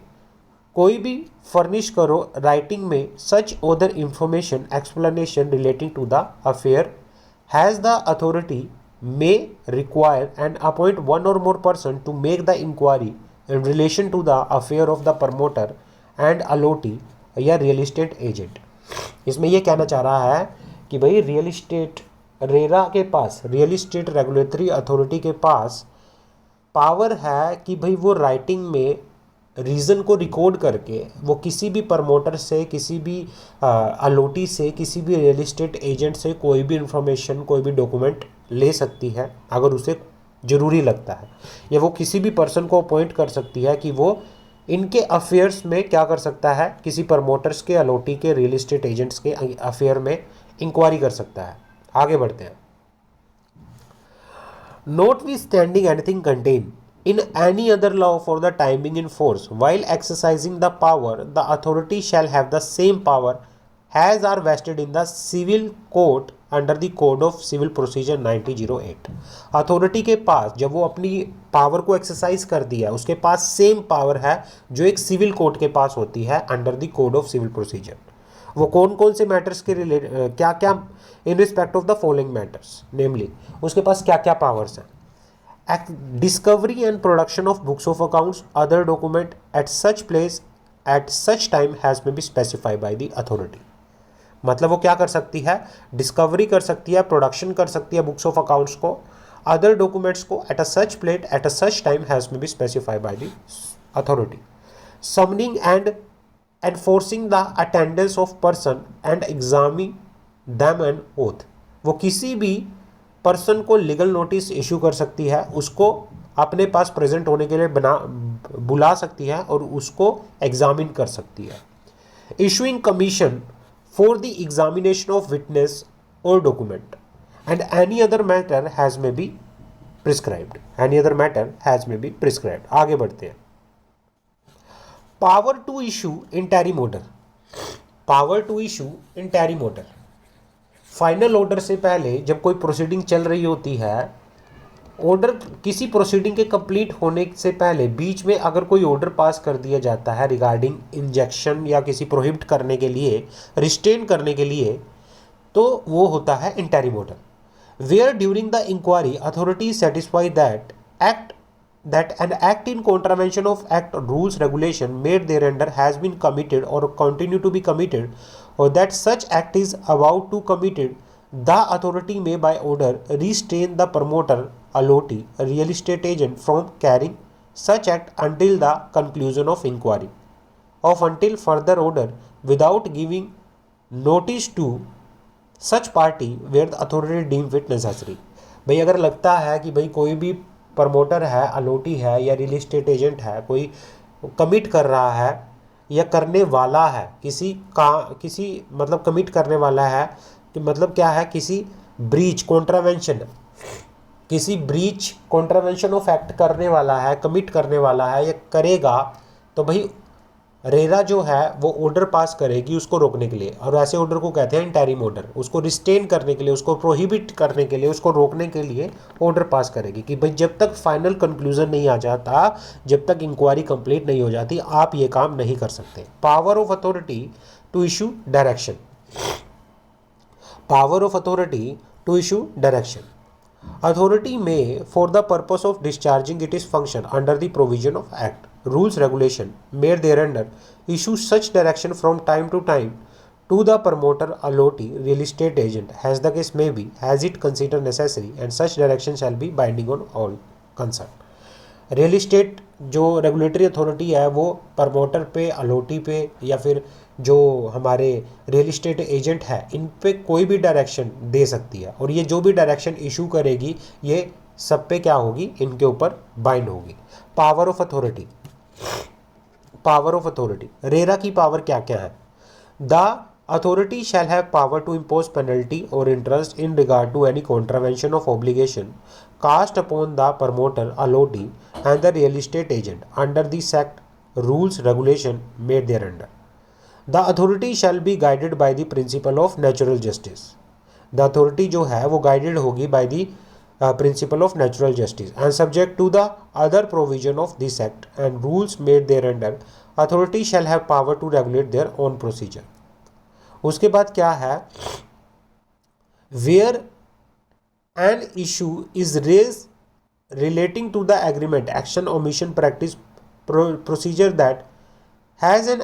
कोई भी फर्निश करो राइटिंग में such other information explanation relating to the affair, as the authority may require and appoint one और more person to make the inquiry in relation to the affair of the promoter and allottee या real estate agent. इसमें यह कहना चाह रहा है कि भाई रियल इस्टेट रेरा के पास, रियल इस्टेट रेगुलेटरी अथॉरिटी के पास पावर है कि भाई वो राइटिंग में रीज़न को रिकॉर्ड करके वो किसी भी प्रमोटर से, किसी भी अलॉटी से, किसी भी रियल इस्टेट एजेंट से कोई भी इंफॉर्मेशन, कोई भी डॉक्यूमेंट ले सकती है अगर उसे ज़रूरी लगता है, या वो किसी भी पर्सन को अपॉइंट कर सकती है कि वो इनके अफेयर्स में क्या कर सकता है, किसी प्रमोटर्स के, अलॉटी के, रियल इस्टेट एजेंट्स के अफेयर में इंक्वायरी कर सकता है। आगे बढ़ते हैं। Notwithstanding anything contained in any other law for the time being in force, while exercising the power, the authority shall have the same power as are vested in the civil court under the Code of Civil Procedure 1908। Authority के पास जब वो अपनी power को exercise कर दिया, उसके पास same power है जो एक सिविल कोर्ट के पास होती है under the code of civil procedure. वो कौन कौन से मैटर्स के क्या क्या in respect of the following matters, namely उसके पास क्या क्या पावर्स हैं। Discovery and production of books of accounts other document at such place at such time as may be specified by the authority. मतलब वो क्या कर सकती है, डिस्कवरी कर सकती है, प्रोडक्शन कर सकती है बुक्स ऑफ अकाउंट्स को, अदर डॉक्यूमेंट्स को at a such place at a such time as may be specified by the authority. Summoning and enforcing the attendance of person and examining them an oath, वो किसी भी person को legal notice issue कर सकती है, उसको अपने पास present होने के लिए बुला सकती है और उसको एग्जामिन कर सकती है। Issuing commission for the examination of witness और document and any other matter as may be prescribed, any other matter as may be prescribed. आगे बढ़ते हैं। Power to issue interim order, power to issue interim order, final order से पहले जब कोई proceeding चल रही होती है, ऑर्डर किसी प्रोसीडिंग के कंप्लीट होने से पहले बीच में अगर कोई ऑर्डर पास कर दिया जाता है रिगार्डिंग इंजेक्शन या किसी प्रोहिबिट करने के लिए, रिस्ट्रेन करने के लिए, तो वो होता है interim order. Where during the inquiry authority satisfy that an act in contravention of act rules regulation made thereunder has been committed or continue to be committed, or that such act is about to committed, the authority may by order restrain the promoter, allotee, real estate agent from carrying such act until the conclusion of inquiry of until further order without giving notice to such party where the authority deem it necessary। भाई अगर लगता है कि भाई कोई भी promoter है, allottee है या रियल इस्टेट एजेंट है, कोई कमिट कर रहा है या करने वाला है किसी मतलब कमिट करने वाला है कि मतलब क्या है, किसी ब्रीच कॉन्ट्रावेंशन ऑफ एक्ट करने वाला है, कमिट करने वाला है या करेगा, तो भाई रेरा जो है वो ऑर्डर पास करेगी उसको रोकने के लिए, और ऐसे ऑर्डर को कहते हैं इंटरिम ऑर्डर। उसको रिस्ट्रेन करने के लिए, उसको प्रोहिबिट करने के लिए, उसको रोकने के लिए ऑर्डर पास करेगी कि भाई जब तक फाइनल कंक्लूजन नहीं आ जाता, जब तक इंक्वायरी कंप्लीट नहीं हो जाती, आप ये काम नहीं कर सकते। Power of authority to issue direction, power of authority to issue direction, authority may for the purpose of discharging its function under the provision of act, rules, regulation made thereunder issue such direction from time to time to the promoter, allotee, real estate agent as the case may be, as it consider necessary, and such direction shall be binding on all concerned। Real estate जो regulatory authority है वो promoter पे, allottee पे या फिर जो हमारे real estate agent है इन पे कोई भी डायरेक्शन दे सकती है, और ये जो भी डायरेक्शन इशू करेगी ये सब पे क्या होगी, इनके ऊपर बाइंड होगी। Power of authority, power of authority, RERA की पावर क्या क्या है? The authority shall have power to impose penalty और interest in regard to any contravention of obligation cast upon the promoter, allotee, and the real estate agent under the Act rules regulation made thereunder. The authority shall be guided by the principle of natural justice. The authority जो है वो guided होगी by the principle of natural justice and subject to the other provision of this act and rules made thereunder. Authority shall have power to regulate their own procedure. उसके बाद क्या है? Where an issue is raised relating to the agreement, action, omission, practice, procedure that has an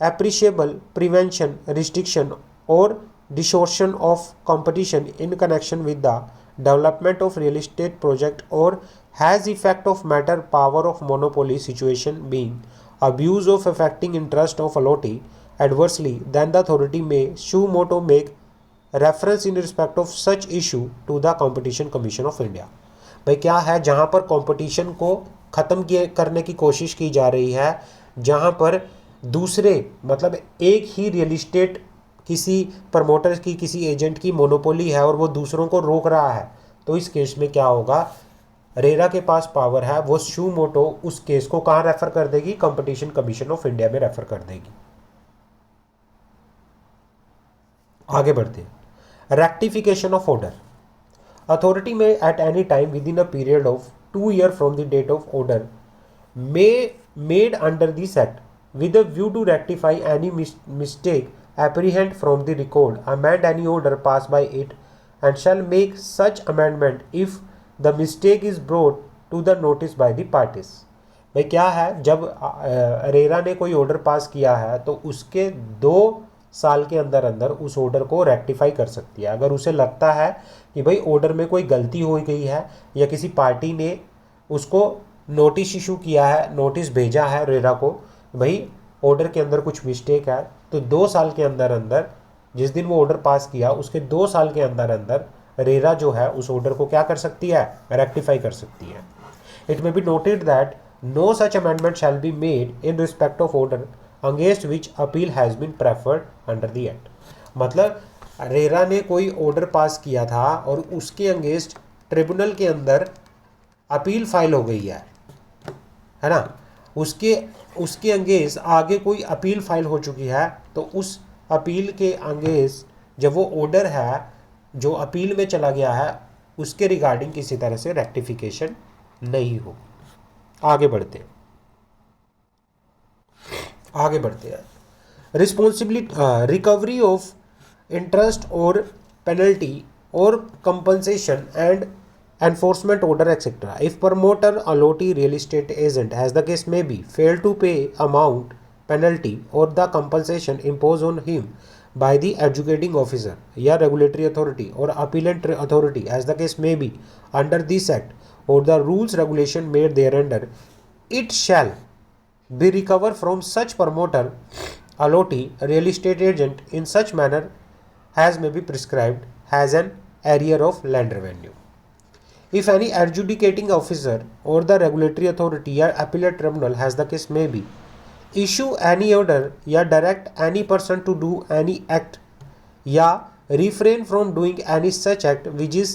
appreciable prevention, restriction, or distortion of competition in connection with the development of real estate project or has effect of matter power of monopoly situation being abuse of affecting interest of allotee adversely, then the authority may suo motu make reference in respect of such issue to the competition commission of India. भाई क्या है, जहाँ पर competition को ख़त्म करने की कोशिश की जा रही है, जहाँ पर दूसरे मतलब एक ही रियल इस्टेट किसी प्रमोटर की किसी एजेंट की मोनोपोली है और वो दूसरों को रोक रहा है, तो इस केस में क्या होगा? रेरा के पास पावर है, वो शू मोटो उस केस को कहाँ रेफर कर देगी? कंपटीशन कमीशन ऑफ इंडिया में रेफर कर देगी। आगे बढ़ते हैं। Rectification of order. Authority may at any time within a period of 2 years from the date of order may made under this act with a view to rectify any mistake apparent from the record, amend any order passed by it and shall make such amendment if the mistake is brought to the notice by the parties. भाई क्या है, जब RERA ने कोई order pass किया है तो उसके 2 साल के अंदर अंदर उस ऑर्डर को रेक्टिफाई कर सकती है। अगर उसे लगता है कि भाई ऑर्डर में कोई गलती हो गई है या किसी पार्टी ने उसको नोटिस इशू किया है, नोटिस भेजा है रेरा को, भाई ऑर्डर के अंदर कुछ मिस्टेक है, तो 2 साल के अंदर अंदर, जिस दिन वो ऑर्डर पास किया उसके 2 साल के अंदर अंदर रेरा जो है उस ऑर्डर को क्या कर सकती है? रेक्टिफाई कर सकती है। It may be noted that no such amendment shall be made in respect of order against which appeal has been preferred under the act. मतलब रेरा ने कोई ऑर्डर पास किया था और उसके अगेंस्ट ट्रिब्यूनल के अंदर अपील फाइल हो गई है ना, उसके अगेंस्ट आगे कोई अपील फाइल हो चुकी है, तो उस अपील के अगेंस्ट जब वो ऑर्डर है जो अपील में चला गया है उसके रिगार्डिंग किसी तरह से रेक्टिफिकेशन नहीं हो। आगे बढ़ते हैं। रिस्पॉन्सिबिलिटी रिकवरी ऑफ इंटरेस्ट और पेनल्टी और compensation and enforcement order etc. If promoter, allotee, real estate agent as the case may be fail to pay amount, penalty or the compensation imposed on him by the adjudicating officer या regulatory authority or appellate authority as the case may be under this act or the rules regulation made thereunder, it shall be recovered from such promoter, allotee, real estate agent in such manner as may be prescribed as an arrear of land revenue. If any adjudicating officer or the regulatory authority or appellate tribunal as the case may be issue any order या direct any person to do any act या refrain from doing any such act which is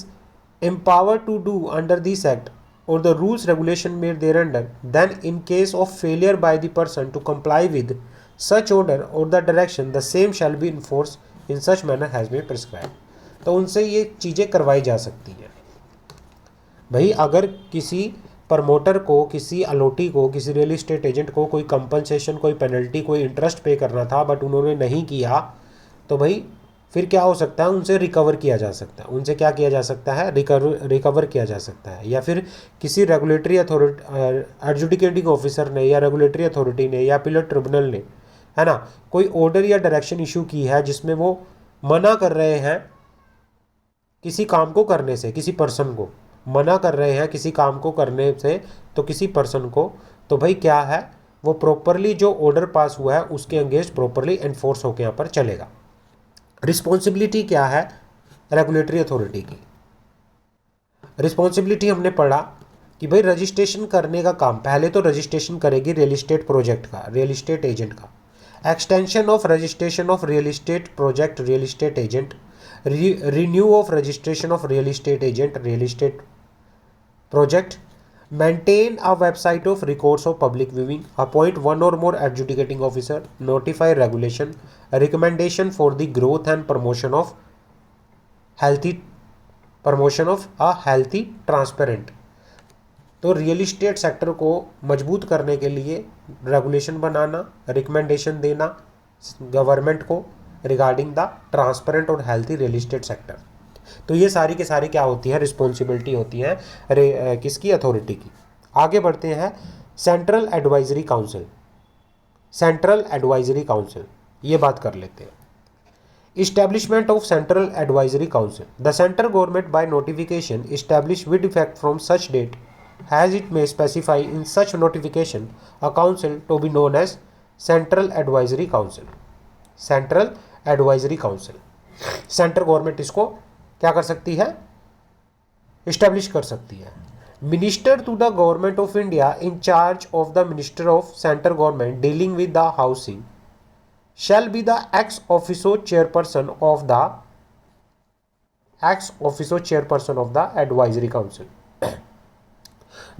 empowered to do under this act or the rules regulation made thereunder, then in case of failure by the person to comply with such order or the direction, the same shall be enforced in such manner has been prescribed. तो उनसे ये चीज़ें करवाई जा सकती हैं। भाई अगर किसी प्रमोटर को, किसी अलॉटी को, किसी रियल इस्टेट एजेंट को कोई कंपनसेशन, कोई पेनल्टी, कोई इंटरेस्ट पे करना था बट उन्होंने नहीं किया, तो भाई फिर क्या हो सकता है? उनसे रिकवर किया जा सकता है। उनसे क्या किया जा सकता है? रिकवर किया जा सकता है। या फिर किसी रेगुलेटरी अथॉरिटी, एडजुडिकेटिंग ऑफिसर ने या रेगुलेटरी अथॉरिटी ने या अपीलेट ट्रिब्यूनल ने, है ना, कोई ऑर्डर या डायरेक्शन इशू की है जिसमें वो मना कर रहे हैं किसी काम को करने से, किसी पर्सन को मना कर रहे हैं किसी काम को करने से, तो किसी पर्सन को, तो भाई क्या है, वो प्रॉपरली जो ऑर्डर पास हुआ है उसके अगेंस्ट प्रॉपरली एनफोर्स होकर यहाँ पर चलेगा। रिस्पॉन्सिबिलिटी क्या है रेगुलेटरी अथॉरिटी की? रिस्पॉन्सिबिलिटी हमने पढ़ा कि भाई रजिस्ट्रेशन करने का काम, पहले तो रजिस्ट्रेशन करेगी रियल इस्टेट प्रोजेक्ट का, रियल इस्टेट एजेंट का, extension of registration of real estate project real estate agent, renew of registration of real estate agent real estate project, maintain a website of records of public viewing, appoint one or more adjudicating officer, notify regulation, recommendation for the growth and promotion of a healthy transparent। तो real estate sector को मजबूत करने के लिए regulation बनाना, recommendation देना government को regarding the transparent और healthy real estate sector. तो ये सारी के सारी क्या होती है, रिस्पॉन्सिबिलिटी होती है किसकी, अथॉरिटी की। आगे बढ़ते हैं, central advisory council. Central advisory council, ये बात कर लेते हैं। Establishment of Central Advisory Council. The central government by notification established with effect from such date as it may specify in such notification a council to be known as Central Advisory Council. Central Advisory Council. Central government इसको क्या कर सकती है, establish कर सकती है। Minister to the government of India in charge of the minister of central government dealing with the housing shall be the ex officio chairperson of the advisory council।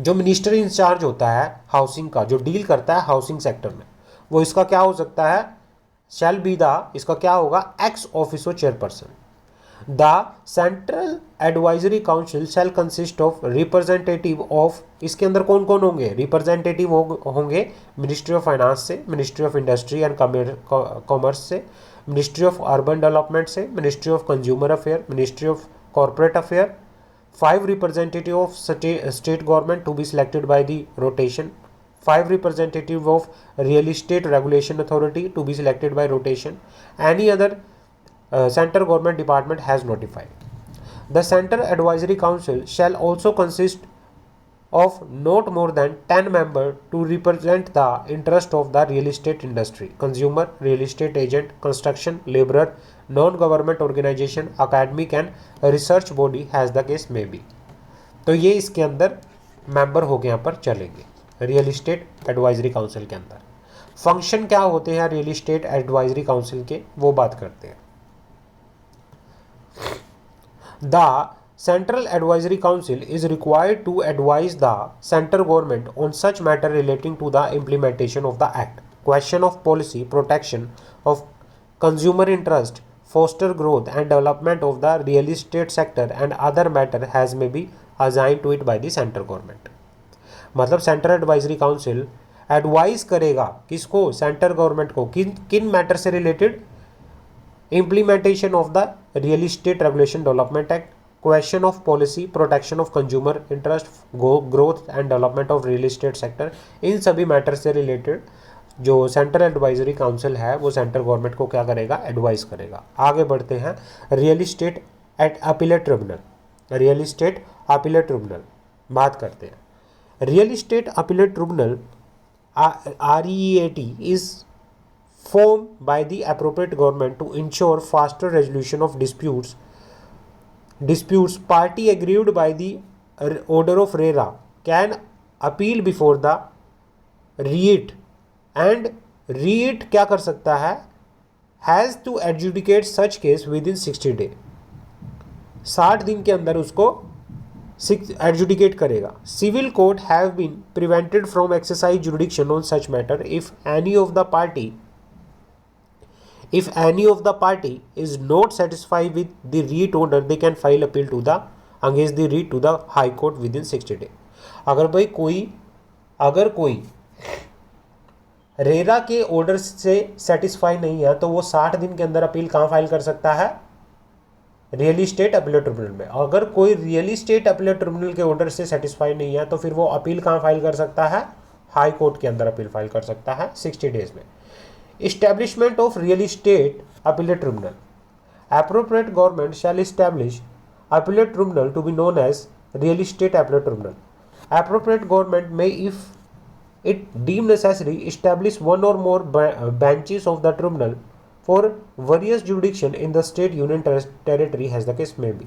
जो minister in charge होता है housing का, जो deal करता है housing sector में, वो इसका क्या हो सकता है, shall be the, इसका क्या होगा, ex officio chairperson। The central advisory council shall consist of representative of, इसके अंदर कौन कौन होंगे, रिप्रेजेंटेटिव होंगे मिनिस्ट्री ऑफ फाइनेंस से, ministry of industry and commerce से, मिनिस्ट्री ऑफ अर्बन डेवलपमेंट से, ministry of consumer affair, ministry of corporate affair. 5 representative of state government to be selected by the rotation, 5 representative of real estate regulation authority to be selected by rotation, any other central government department has notified। The Central Advisory Council shall also consist of not more than 10 members to represent the interest of the real estate industry, consumer, real estate agent, construction, laborer, non-government organization, academic and research body as the case may be। तो ये इसके अंदर member हो गए, यहाँ पर चलेंगे real estate advisory council के अंदर। फंक्शन क्या होते हैं रियल इस्टेट एडवाइजरी काउंसिल के, वो बात करते हैं। The central advisory council is required to advise the central government on such matter relating to the implementation of the act, question of policy, protection of consumer interest, foster growth and development of the real estate sector and other matter has may be assigned to it by the central government। मतलब central advisory council advise करेगा किसको, central government को, किन किन matter से related, implementation of the real estate regulation development act, question of policy, protection of consumer interest, growth and development of real estate sector, इन सभी matter से related जो सेंट्रल एडवाइजरी काउंसिल है वो सेंट्रल गवर्नमेंट को क्या करेगा, एडवाइस करेगा। आगे बढ़ते हैं, real estate appellate tribunal. Real estate appellate tribunal बात करते हैं। Real estate appellate tribunal REAT is formed by the appropriate government to ensure faster resolution of disputes party aggrieved by the order of RERA can appeal before the REAT and REAT क्या कर सकता है, has to adjudicate such case within 60 days, 60 दिन के अंदर उसको adjudicate करेगा। Civil court have been prevented from exercise jurisdiction on such matter if any of the party is not satisfied with the REAT order, they can file appeal to the against the REAT to the High Court within 60 days। अगर कोई RERA के order से satisfy नहीं है तो वो 60 दिन के अंदर अपील कहाँ फाइल कर सकता है, रियल इस्टेट अपीलेट ट्रिब्यूनल में। अगर कोई रियल इस्टेट अपीलेट ट्रिब्यूनल के ऑर्डर से सेटिस्फाई नहीं है तो फिर वो अपील कहाँ फाइल कर सकता है, हाई कोर्ट के अंदर अपील फाइल कर सकता है 60 डेज में। Establishment of real estate appellate tribunal. Appropriate government shall establish appellate tribunal to be known as real estate appellate tribunal. Appropriate government may, if it deem necessary, establish one or more benches of the tribunal for various jurisdiction in the state, union territory as the case may be.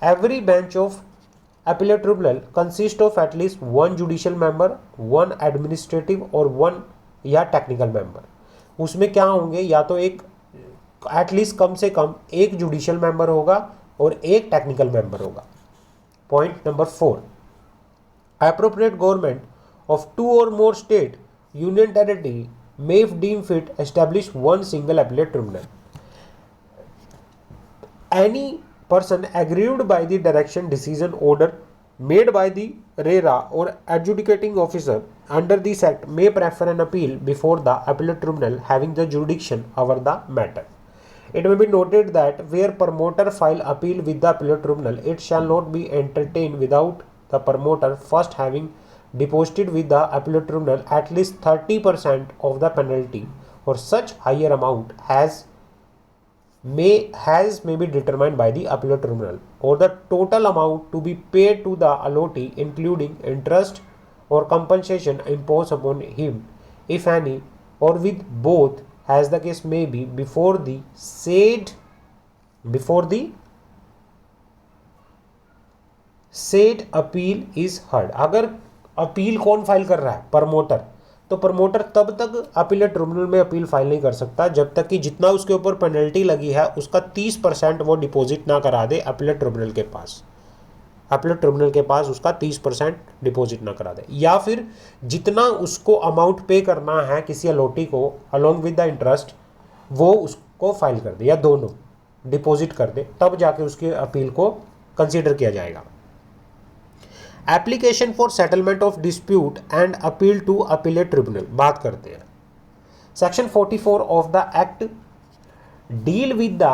Every branch appellate tribunal consist of at least one judicial member, one administrative और one या technical member. उसमें क्या होंगे, या तो एक at least कम से कम एक जुडिशियल मेंबर होगा और एक टेक्निकल मेंबर होगा। Point number 4, appropriate government of 2 or more state union territory may if deem fit establish one single appellate tribunal. Any person aggrieved by the direction, decision, order made by the RERA or adjudicating officer under this act may prefer an appeal before the appellate tribunal having the jurisdiction over the matter. It may be noted that where promoter file appeal with the appellate tribunal, it shall not be entertained without the promoter first having deposited with the appellate tribunal at least 30% of the penalty or such higher amount may be determined by the appellate tribunal, or the total amount to be paid to the allottee including interest or compensation imposed upon him, if any, or with both, as the case may be, before the said appeal is heard. अगर appeal कौन file कर रहा है, promoter, तो promoter तब तक appellate tribunal में appeal file नहीं कर सकता जब तक कि जितना उसके ऊपर पेनल्टी लगी है उसका 30% वो डिपॉजिट ना करा दे अपीलेट ट्रिब्यूनल के पास। अपीलेट ट्रिब्यूनल के पास उसका 30% डिपॉजिट ना करा दे, या फिर जितना उसको अमाउंट पे करना है किसी अलॉटी को अलॉन्ग विद द इंटरेस्ट वो उसको फाइल कर दे, या दोनों डिपॉजिट कर दे, तब जाके उसके अपील को कंसीडर किया जाएगा। Application for settlement of dispute and appeal to appellate tribunal बात करते हैं। Section 44 of the act deal with the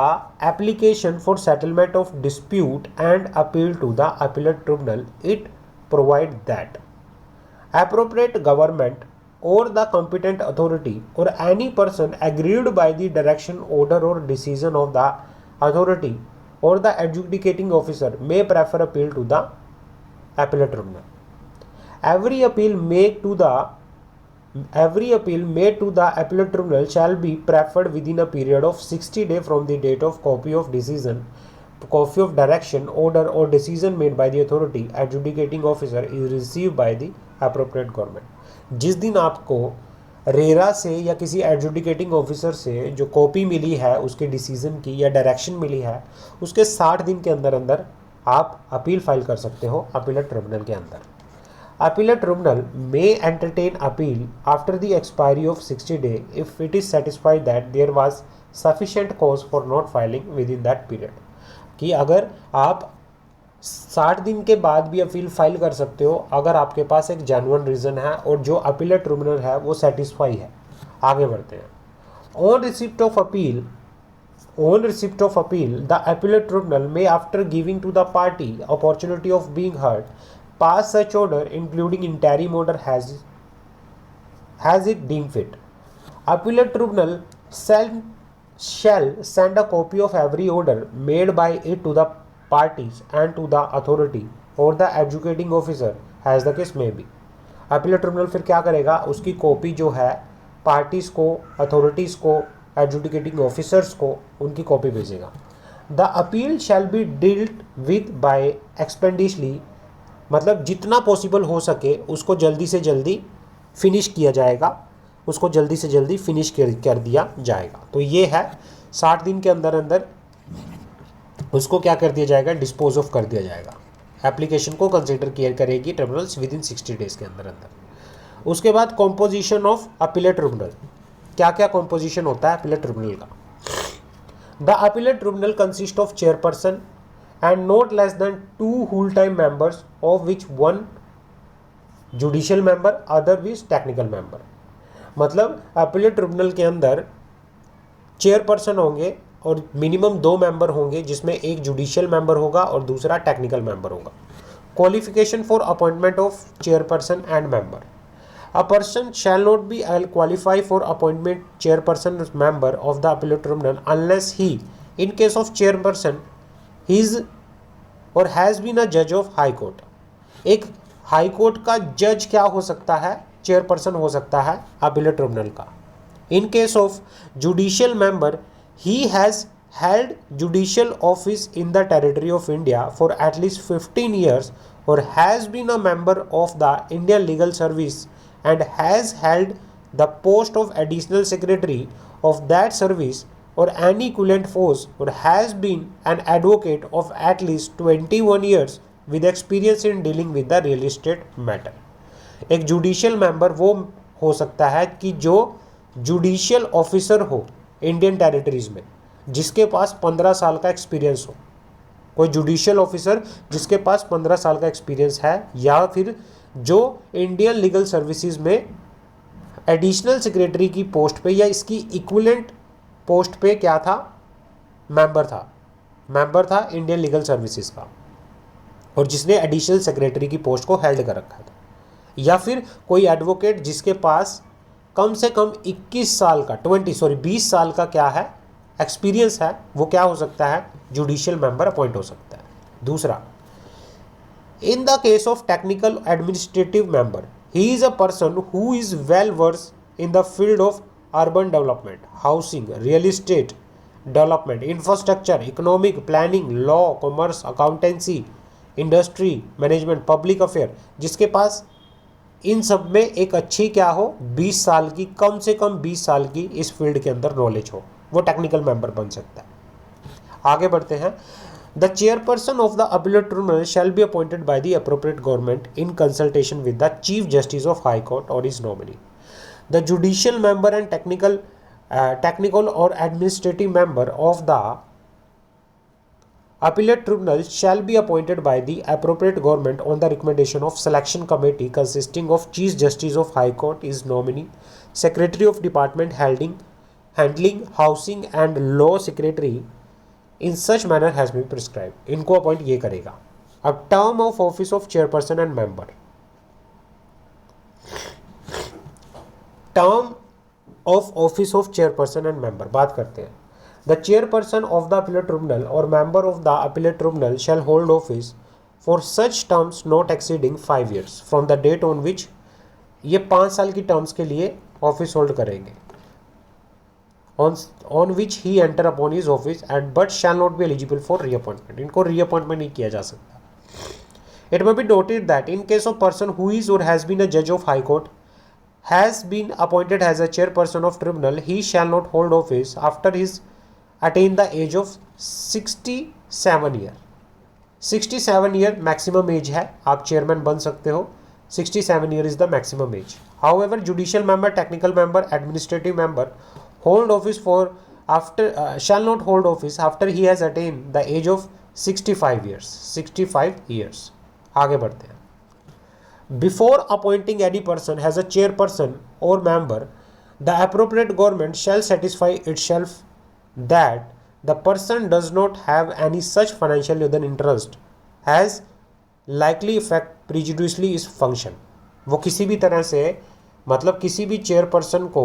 application for settlement of dispute and appeal to the appellate tribunal. It provide that appropriate government or the competent authority or any person aggrieved by the direction, order or decision of the authority or the adjudicating officer may prefer appeal to the appellate tribunal. Every appeal made to the appellate tribunal shall be preferred within a period of 60 days from the date of copy of decision, copy of direction, order or decision made by the authority adjudicating officer is received by the appropriate government. जिस दिन आपको RERA से या किसी adjudicating officer से जो copy मिली है उसके डिसीजन की या डायरेक्शन मिली है, उसके 60 दिन के अंदर अंदर आप अपील फाइल कर सकते हो अपीलेट ट्रिब्यूनल के अंदर। Appellate tribunal may entertain appeal after the expiry of 60 day if it is satisfied that there was sufficient cause for not filing within that period, कि अगर आप 60 दिन के बाद भी अपील फाइल कर सकते हो अगर आपके पास एक जेन्युइन रीज़न है और जो अपीलेट ट्रिब्यूनल है वो सेटिस्फाई है। आगे बढ़ते हैं। On receipt of appeal the appellate tribunal may, after giving to the party opportunity of being heard, pass such order including interim order has it deemed fit. Appellate tribunal shall send a copy of every order made by it to the parties and to the authority or the adjudicating officer as the case may be. Appellate tribunal फिर क्या करेगा, उसकी copy जो है parties को, authorities को, adjudicating officers को उनकी कॉपी भेजेगा। The appeal shall be dealt with by expeditiously, मतलब जितना पॉसिबल हो सके उसको जल्दी से जल्दी फिनिश किया जाएगा, उसको जल्दी से जल्दी फिनिश कर दिया जाएगा। तो ये है 60 दिन के अंदर अंदर उसको क्या कर दिया जाएगा, डिस्पोज ऑफ कर दिया जाएगा। एप्लीकेशन को कंसिडर किया करेगी ट्रिब्यूनल्स विद इन 60 डेज के अंदर अंदर। उसके बाद कॉम्पोजिशन ऑफ अपीलेट ट्रिब्यूनल, क्या क्या कॉम्पोजिशन होता है अपीलेट ट्रिब्यूनल का। The appellate tribunal consist of chairperson and not less than 2 full time members of which 1 judicial member otherwise technical member. मतलब अपीलेट ट्रिब्यूनल के अंदर चेयरपर्सन होंगे और मिनिमम 2 मेंबर होंगे जिसमें एक जुडिशियल मेंबर होगा और दूसरा टेक्निकल मेंबर होगा। Qualification for appointment of chairperson and member. A person shall not be qualified for appointment chairperson member of the appellate tribunal unless he, in case of chairperson, is or has been a judge of high court. एक high court का जज क्या हो सकता है, chairperson हो सकता है appellate tribunal का। In case of judicial member, he has held judicial office in the territory of India for at least 15 years or has been a member of the Indian Legal Service and has held the post of additional secretary of that service or any equivalent force or has been an advocate of at least 21 years with experience in dealing with the real estate matter. एक judicial member वो हो सकता है कि जो judicial officer हो Indian territories में, जिसके पास 15 साल का एक्सपीरियंस हो। कोई जुडिशियल ऑफिसर जिसके पास 15 साल का एक्सपीरियंस है, या फिर जो इंडियन लीगल सर्विसेज में एडिशनल सेक्रेटरी की पोस्ट पे या इसकी इक्विवेलेंट पोस्ट पे क्या था, मेंबर था इंडियन लीगल सर्विसेज का, और जिसने एडिशनल सेक्रेटरी की पोस्ट को हेल्ड कर रखा था। या फिर कोई एडवोकेट जिसके पास कम से कम 20 साल का क्या है, एक्सपीरियंस है, वो क्या हो सकता है, जुडिशियल मेंबर अपॉइंट हो सकता है। दूसरा, in the case of technical administrative member, he is a person who is well versed in the field of urban development, housing, real estate development, infrastructure, economic planning, law, commerce, accountancy, industry management, public affair, जिसके पास इन सब में एक अच्छी क्या हो, 20 साल की, कम से कम 20 साल की इस फील्ड के अंदर नॉलेज हो, वो टेक्निकल मेंबर बन सकता है। आगे बढ़ते हैं। The chairperson of the appellate tribunal shall be appointed by the appropriate government in consultation with the chief justice of high court और is nominee. The judicial member and technical और administrative member of the Appellate tribunal shall be appointed by the appropriate government on the recommendation of selection committee consisting of Chief Justice of High Court is nominee, Secretary of Department handling housing and law secretary in such manner has been prescribed. इनको appoint ये करेगा। अब term of office of chairperson and member, term of office of chairperson and member बात करते हैं। The chairperson of the appellate tribunal or member of the appellate tribunal shall hold office for such terms not exceeding 5 years from the date on which, ये 5 साल की terms के लिए office hold करेंगे, on which he enter upon his office and but shall not be eligible for reappointment. इनको reappointment नहीं किया जा सकता। It may be noted that in case of person who is or has been a judge of high court has been appointed as a chairperson of tribunal, he shall not hold office after his attain the age of 67 year. 67 year maximum age है, आप chairman बन सकते हो। 67 year is the maximum age. However judicial member, technical member, administrative member hold office for after shall not hold office after he has attain the age of 65 years. 65 years. आगे बढ़ते हैं। Before appointing any person as a chairperson और member, the appropriate government shall satisfy itself that the person does not have any such financial other interest as likely affect prejudicially his function. वो किसी भी तरह से, मतलब किसी भी chairperson को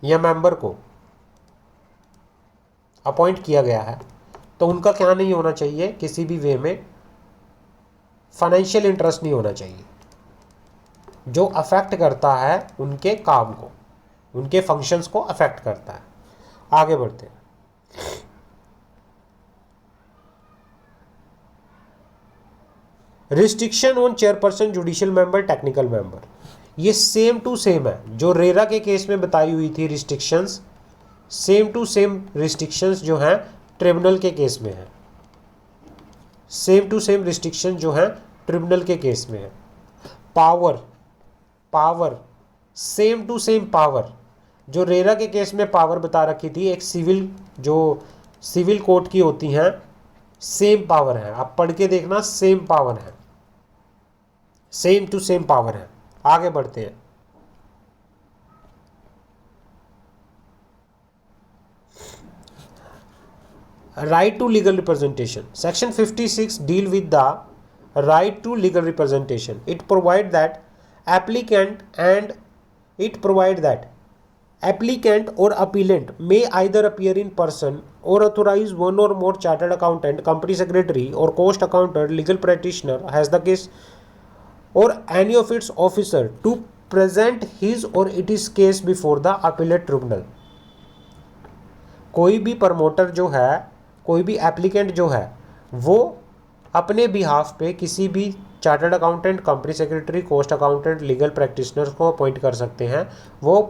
या मेंबर को अपॉइंट किया गया है तो उनका क्या नहीं होना चाहिए, किसी भी वे में फाइनेंशियल इंटरेस्ट नहीं होना चाहिए जो अफेक्ट करता है उनके काम को, उनके फंक्शंस को अफेक्ट करता है। आगे बढ़ते हैं। Restriction on chairperson, judicial member, technical member, ये सेम टू सेम है जो रेरा के केस में बताई हुई थी restrictions, same to same restrictions जो हैं ट्रिब्यूनल के केस में है। सेम टू सेम रिस्ट्रिक्शन जो हैं ट्रिब्यूनल के केस में है। Power same to same power, जो रेरा के केस में पावर बता रखी थी, एक सिविल कोर्ट की होती हैं, सेम पावर है। आप पढ़ के देखना, सेम पावर है, सेम टू सेम पावर है। आगे बढ़ते हैं। Right to legal representation, section 56 deal with the right to legal representation. It provide that applicant or appellant may either appear in person or authorize one or more chartered accountant, company secretary or cost accountant, legal practitioner has the case or any of its officer to present his or its case before the appellate tribunal. कोई भी promoter जो है, कोई भी applicant जो है, वो अपने बिहाफ पे किसी भी chartered accountant, company secretary, cost accountant, legal practitioner को अपॉइंट कर सकते हैं। वो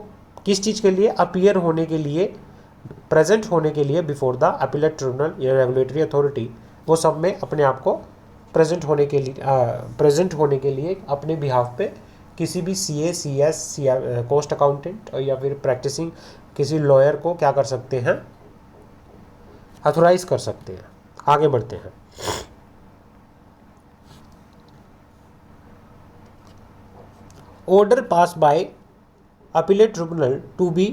किस चीज़ के लिए? अपीयर होने के लिए, प्रेजेंट होने के लिए बिफोर द अपीलेट ट्रिब्यूनल या रेगुलेटरी अथॉरिटी। वो सब में अपने आप को प्रेजेंट होने के लिए अपने बिहाफ पे किसी भी CA, CS, कॉस्ट अकाउंटेंट या फिर प्रैक्टिसिंग किसी लॉयर को क्या कर सकते हैं? अथोराइज कर सकते हैं। आगे बढ़ते हैं। Order passed by appellate tribunal to be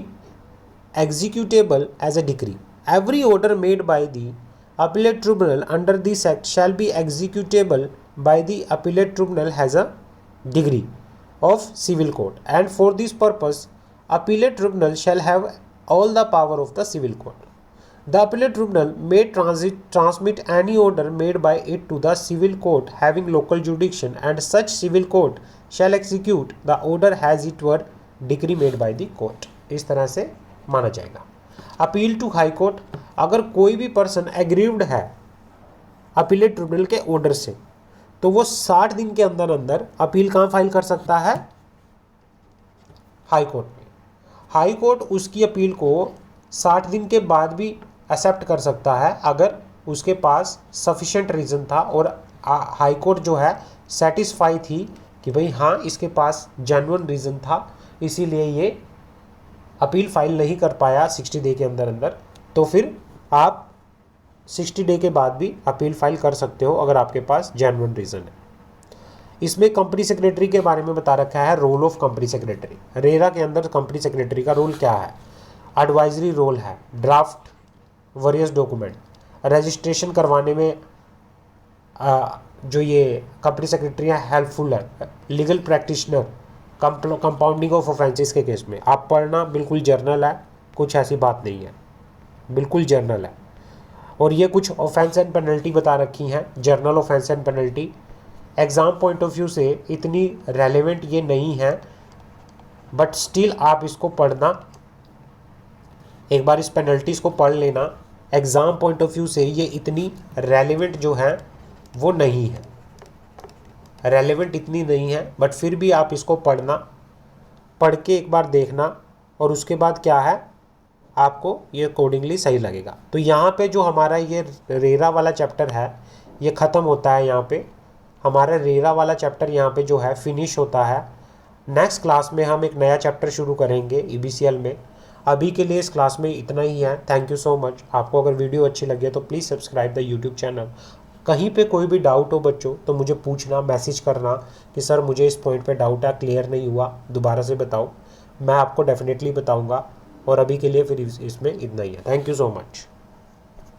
executable as a decree. Every order made by the appellate tribunal under this act shall be executable by the appellate tribunal as a degree of civil court, and for this purpose appellate tribunal shall have all the power of the civil court. The appellate tribunal may transmit any order made by it to the civil court having local jurisdiction, and such civil court shall execute the order as it were decree made by the court. इस तरह से माना जाएगा। Appeal to high court, अगर कोई भी person aggrieved है appellate tribunal के ऑर्डर से, तो वो 60 दिन के अंदर अंदर अपील कहाँ फाइल कर सकता है? हाई कोर्ट में। हाई कोर्ट उसकी अपील को 60 दिन के बाद भी एक्सेप्ट कर सकता है अगर उसके पास सफिशिएंट रीज़न था और हाई कोर्ट जो है सेटिस्फाई थी कि भाई हाँ इसके पास जेन्युइन रीज़न था, इसीलिए ये अपील फाइल नहीं कर पाया 60 डे के अंदर अंदर, तो फिर आप 60 डे के बाद भी अपील फाइल कर सकते हो अगर आपके पास जेन्युइन रीज़न है। इसमें कंपनी सेक्रेटरी के बारे में बता रखा है, role of company secretary. RERA के अंदर कंपनी सेक्रेटरी का रोल क्या है? एडवाइजरी रोल है, ड्राफ्ट वेरियस डॉक्यूमेंट, रजिस्ट्रेशन करवाने में जो ये कंपनी सेक्रेटरी है हेल्पफुल है, legal practitioner, compounding of offences के केस में। आप पढ़ना, बिल्कुल जर्नल है, कुछ ऐसी बात नहीं है, बिल्कुल जर्नल है। और ये कुछ ऑफेंस एंड पेनल्टी बता रखी हैं, journal offence and penalty. Exam point of view से इतनी रेलेवेंट ये नहीं है, बट स्टिल आप इसको पढ़ना, एक बार इस पेनल्टीज़ को पढ़ लेना। एग्ज़ाम पॉइंट ऑफ व्यू से ये इतनी रेलेवेंट जो है वो नहीं है, रेलेवेंट इतनी नहीं है, बट फिर भी आप इसको पढ़ना, पढ़ के एक बार देखना और उसके बाद क्या है आपको ये अकॉर्डिंगली सही लगेगा। तो यहाँ पे जो हमारा ये रेरा वाला चैप्टर है ये ख़त्म होता है। यहाँ पे हमारा रेरा वाला चैप्टर यहाँ पे जो है फिनिश होता है। नेक्स्ट क्लास में हम एक नया चैप्टर शुरू करेंगे EBCL में। अभी के लिए इस क्लास में इतना ही है। Thank you so much. आपको अगर वीडियो अच्छी लगे तो please subscribe the YouTube channel. कहीं पे कोई भी डाउट हो बच्चों तो मुझे पूछना, मैसेज करना कि सर मुझे इस पॉइंट पे डाउट है, क्लियर नहीं हुआ, दोबारा से बताओ। मैं आपको डेफिनेटली बताऊंगा। और अभी के लिए फिर इसमें इतना ही है। Thank you so much.